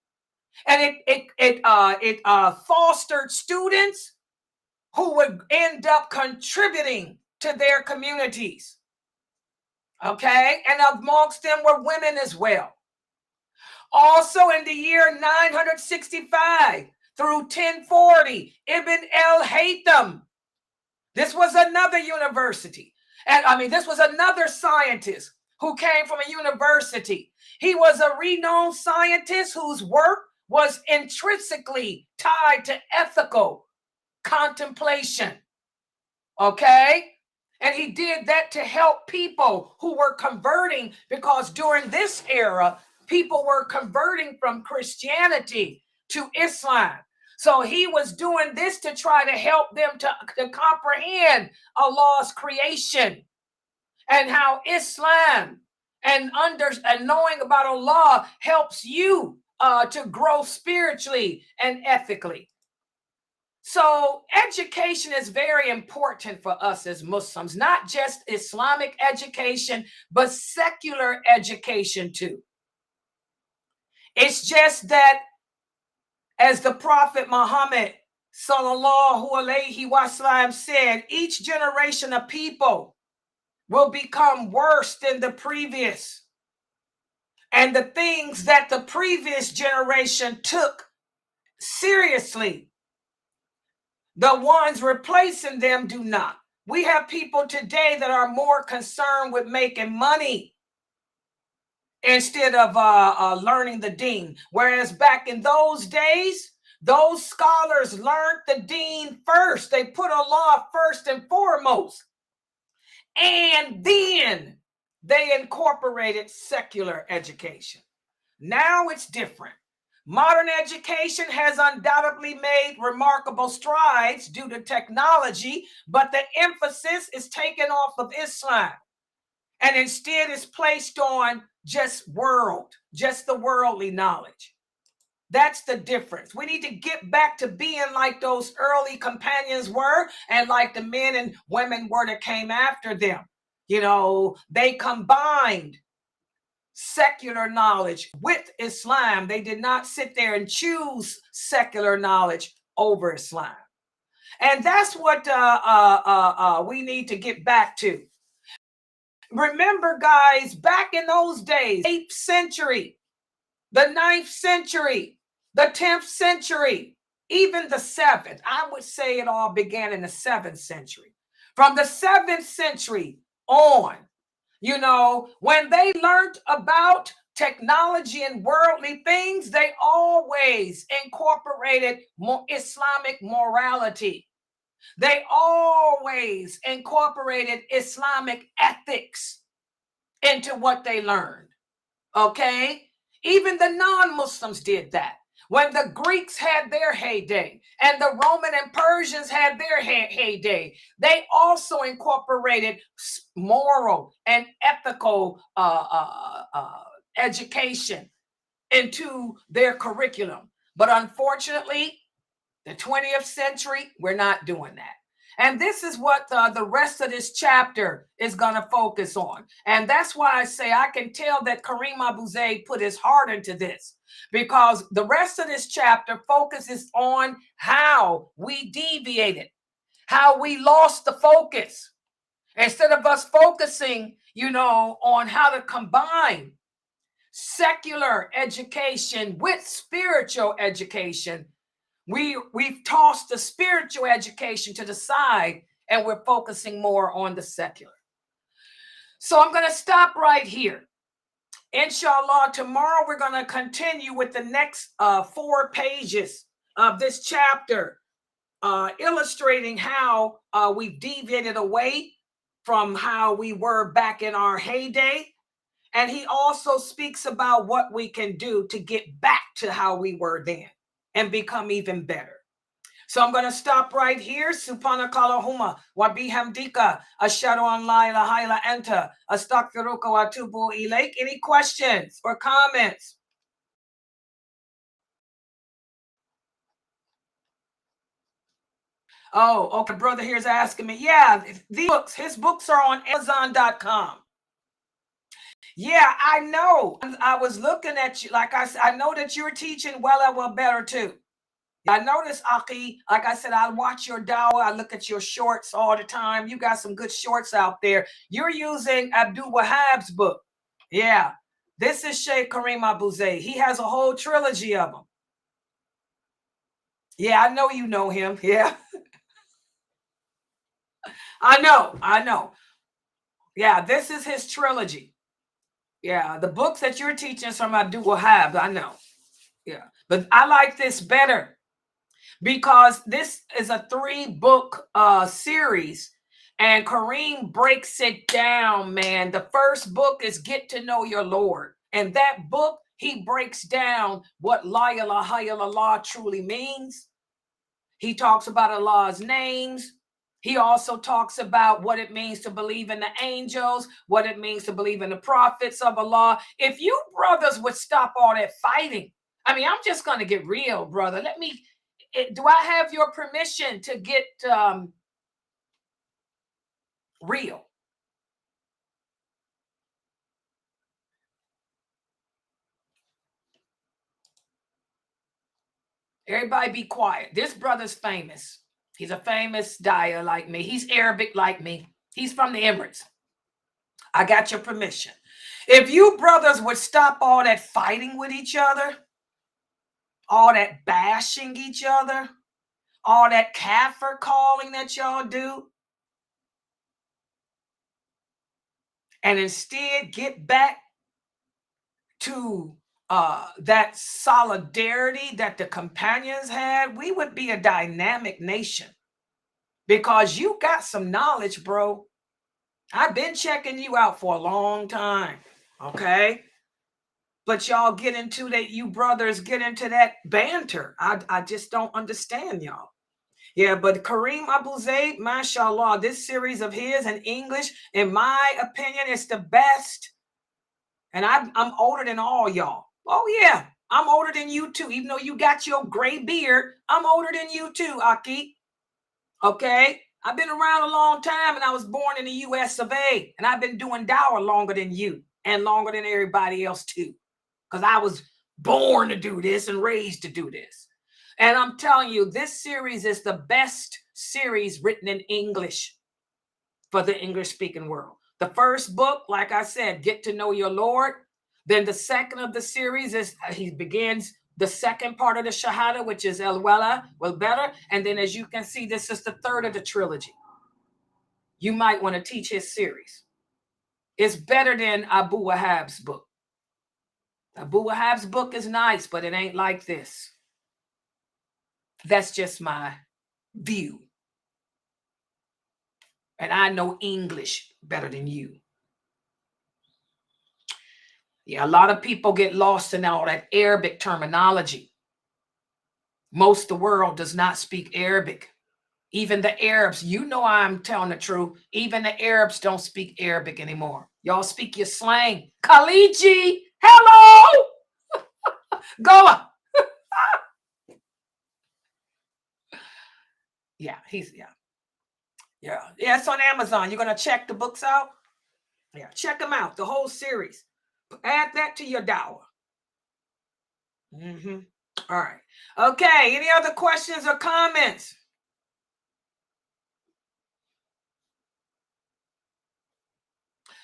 And it fostered students who would end up contributing to their communities. Okay? And amongst them were women as well. Also in the year 965 through 1040, Ibn el-Haytham. This was another university. And this was another scientist who came from a university. He was a renowned scientist whose work was intrinsically tied to ethical contemplation. Okay? And he did that to help people who were converting, because during this era, people were converting from Christianity to Islam. So he was doing this to try to help them to comprehend Allah's creation and how Islam and knowing about Allah helps you to grow spiritually and ethically. So education is very important for us as Muslims, not just Islamic education, but secular education too. It's just that, as the Prophet Muhammad sallallahu alaihi wasallam said, each generation of people will become worse than the previous. And the things that the previous generation took seriously, the ones replacing them do not. We have people today that are more concerned with making money instead of learning the deen. Whereas back in those days, those scholars learned the deen first. They put Allah first and foremost. And then they incorporated secular education. Now it's different. Modern education has undoubtedly made remarkable strides due to technology, but the emphasis is taken off of Islam and instead is placed on just the worldly knowledge. That's the difference. We need to get back to being like those early companions were, and like the men and women were that came after them. You know, they combined secular knowledge with Islam. They did not sit there and choose secular knowledge over Islam. And that's what we need to get back to. Remember, guys, back in those days, 8th century, the 9th century, the 10th century, even the 7th, I would say it all began in the 7th century. From the 7th century on, you know, when they learned about technology and worldly things, they always incorporated Islamic morality. They always incorporated Islamic ethics into what they learned. Okay? Even the non-Muslims did that. When the Greeks had their heyday and the Roman and Persians had their heyday, they also incorporated moral and ethical education into their curriculum. But unfortunately, the 20th century, we're not doing that. And this is what the rest of this chapter is going to focus on. And that's why I say I can tell that Kareem Abu Zayd put his heart into this, because the rest of this chapter focuses on how we deviated, how we lost the focus. Instead of us focusing, you know, on how to combine secular education with spiritual education, we've tossed the spiritual education to the side and we're focusing more on the secular. So I'm going to stop right here. Inshallah, tomorrow we're going to continue with the next 4 pages of this chapter, illustrating how we've deviated away from how we were back in our heyday. And he also speaks about what we can do to get back to how we were then and become even better. So I'm going to stop right here. Subhanakallahumma wa bihamdika ashhadu an la ilaha illa anta astaghfiruka wa atubu ilaik. Any questions or comments? Oh, okay. Brother here's asking me. Yeah, his books are on Amazon.com. Yeah, I know. I was looking at you. Like I said, I know that you're teaching well better too. I notice, Aki, like I said, I watch your dawah. I look at your shorts all the time. You got some good shorts out there. You're using Abdul Wahhab's book. Yeah. This is Sheikh Kareem Abu Zayd. He has a whole trilogy of them. Yeah, I know you know him. Yeah. I know. Yeah, this is his trilogy. Yeah, the books that you're teaching from Abdul Wahhab, I know. Yeah, but I like this better because this is a 3-book series, and Kareem breaks it down, man. The first book is Get to Know Your Lord, and that book, he breaks down what La ilaha illallah truly means. He talks about Allah's names. He also talks about what it means to believe in the angels, what it means to believe in the prophets of Allah. If you brothers would stop all that fighting, I mean, I'm just going to get real, brother. Do I have your permission to get real? Everybody be quiet. This brother's famous. He's a famous dyer like me. He's Arabic like me. He's from the Emirates. I got your permission. If you brothers would stop all that fighting with each other, all that bashing each other, all that kafir calling that y'all do, and instead get back to that solidarity that the companions had, we would be a dynamic nation. Because you got some knowledge, bro. I've been checking you out for a long time, okay? But y'all get into that, you brothers get into that banter. I just don't understand y'all. Yeah, but Kareem Abu Zayd, mashallah, this series of his in English, in my opinion, is the best. And I'm older than all y'all. Oh, yeah, I'm older than you too. Even though you got your gray beard, I'm older than you too, Aki. Okay? I've been around a long time, and I was born in the US of A. And I've been doing dawah longer than you and longer than everybody else too. Because I was born to do this and raised to do this. And I'm telling you, this series is the best series written in English for the English-speaking world. The first book, like I said, Get to Know Your Lord. Then the second of the series is he begins the second part of the Shahada, which is Wal bara. And then as you can see, this is the third of the trilogy. You might want to teach his series. It's better than Abu Wahab's book. Abu Wahab's book is nice, but it ain't like this. That's just my view. And I know English better than you. Yeah, a lot of people get lost in all that Arabic terminology. Most of the world does not speak Arabic. Even the Arabs, you know I'm telling the truth, even the Arabs don't speak Arabic anymore. Y'all speak your slang. Khaliji, hello! Goa. Yeah, yeah, it's on Amazon. You're going to check the books out? Yeah, check them out, the whole series. Add that to your dawah. All right. Okay, any other questions or comments?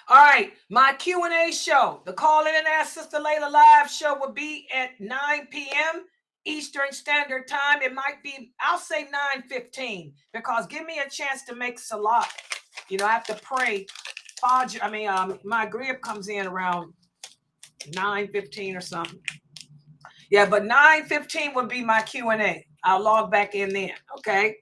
All right, my Q&A show, the Call In and Ask Sister Laila live show will be at 9 p.m. Eastern Standard Time. It might be, I'll say 9:15, because give me a chance to make salat. You know, I have to pray. My grib comes in around 9:15 or something. Yeah, but 9:15 would be my Q&A. I'll log back in then, okay?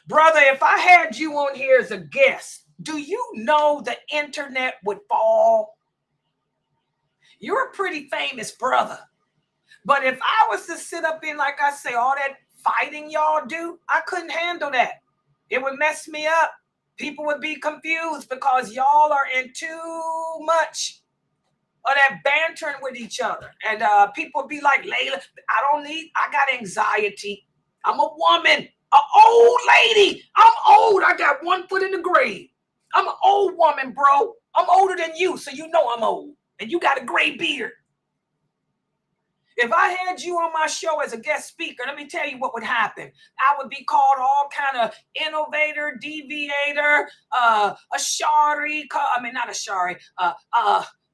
Brother, if I had you on here as a guest, do you know the internet would fall? You're a pretty famous brother. But if I was to sit up in, like I say, all that fighting y'all do, I couldn't handle that. It would mess me up. People would be confused because y'all are in too much of that bantering with each other. And people would be like, Laila, I got anxiety. I'm a woman, an old lady. I'm old. I got one foot in the grave. I'm an old woman, bro. I'm older than you, so you know I'm old. And you got a gray beard. If I had you on my show as a guest speaker, let me tell you what would happen. I would be called all kind of innovator, deviator,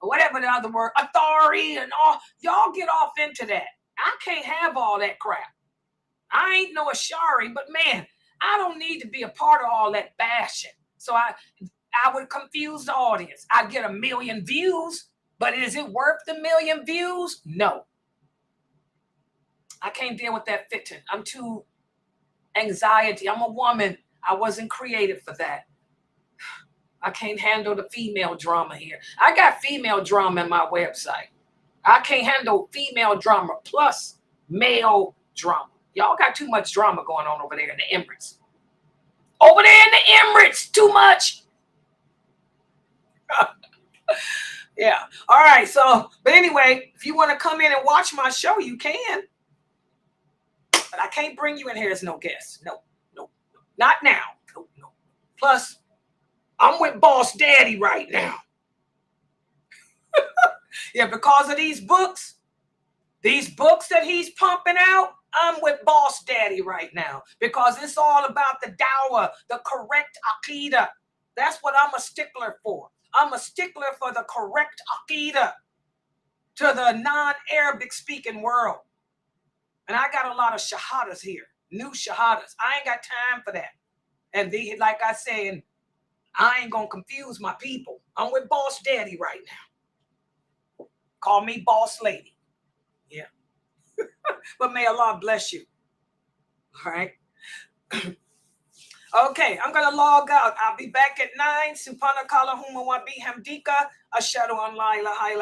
whatever the other word, authority and all. Y'all get off into that. I can't have all that crap. I ain't no Ashari, but man, I don't need to be a part of all that bashing. So I would confuse the audience. I'd get 1 million views, but is it worth the 1 million views? No. I can't deal with that fitting. I'm too anxiety. I'm a woman. I wasn't created for that. I can't handle the female drama here. I got female drama in my website. I can't handle female drama plus male drama. Y'all got too much drama going on over there in the Emirates. Over there in the Emirates, too much. Yeah. All right. So, but anyway, if you want to come in and watch my show, you can. But I can't bring you in here as no guest. No. Not now. No. Plus, I'm with Boss Daddy right now. Yeah, because of these books that he's pumping out, I'm with Boss Daddy right now. Because it's all about the dawah, the correct aqidah. That's what I'm a stickler for. I'm a stickler for the correct aqidah to the non-Arabic speaking world. And I got a lot of shahadas here, new shahadas. I ain't got time for that. And like I said, I ain't going to confuse my people. I'm with Boss Daddy right now. Call me Boss Lady. Yeah. But may Allah bless you. All right. Okay, I'm going to log out. I'll be back at 9. Subhanakallahumma wa bihamdika. Ashhadu an la ilaha illa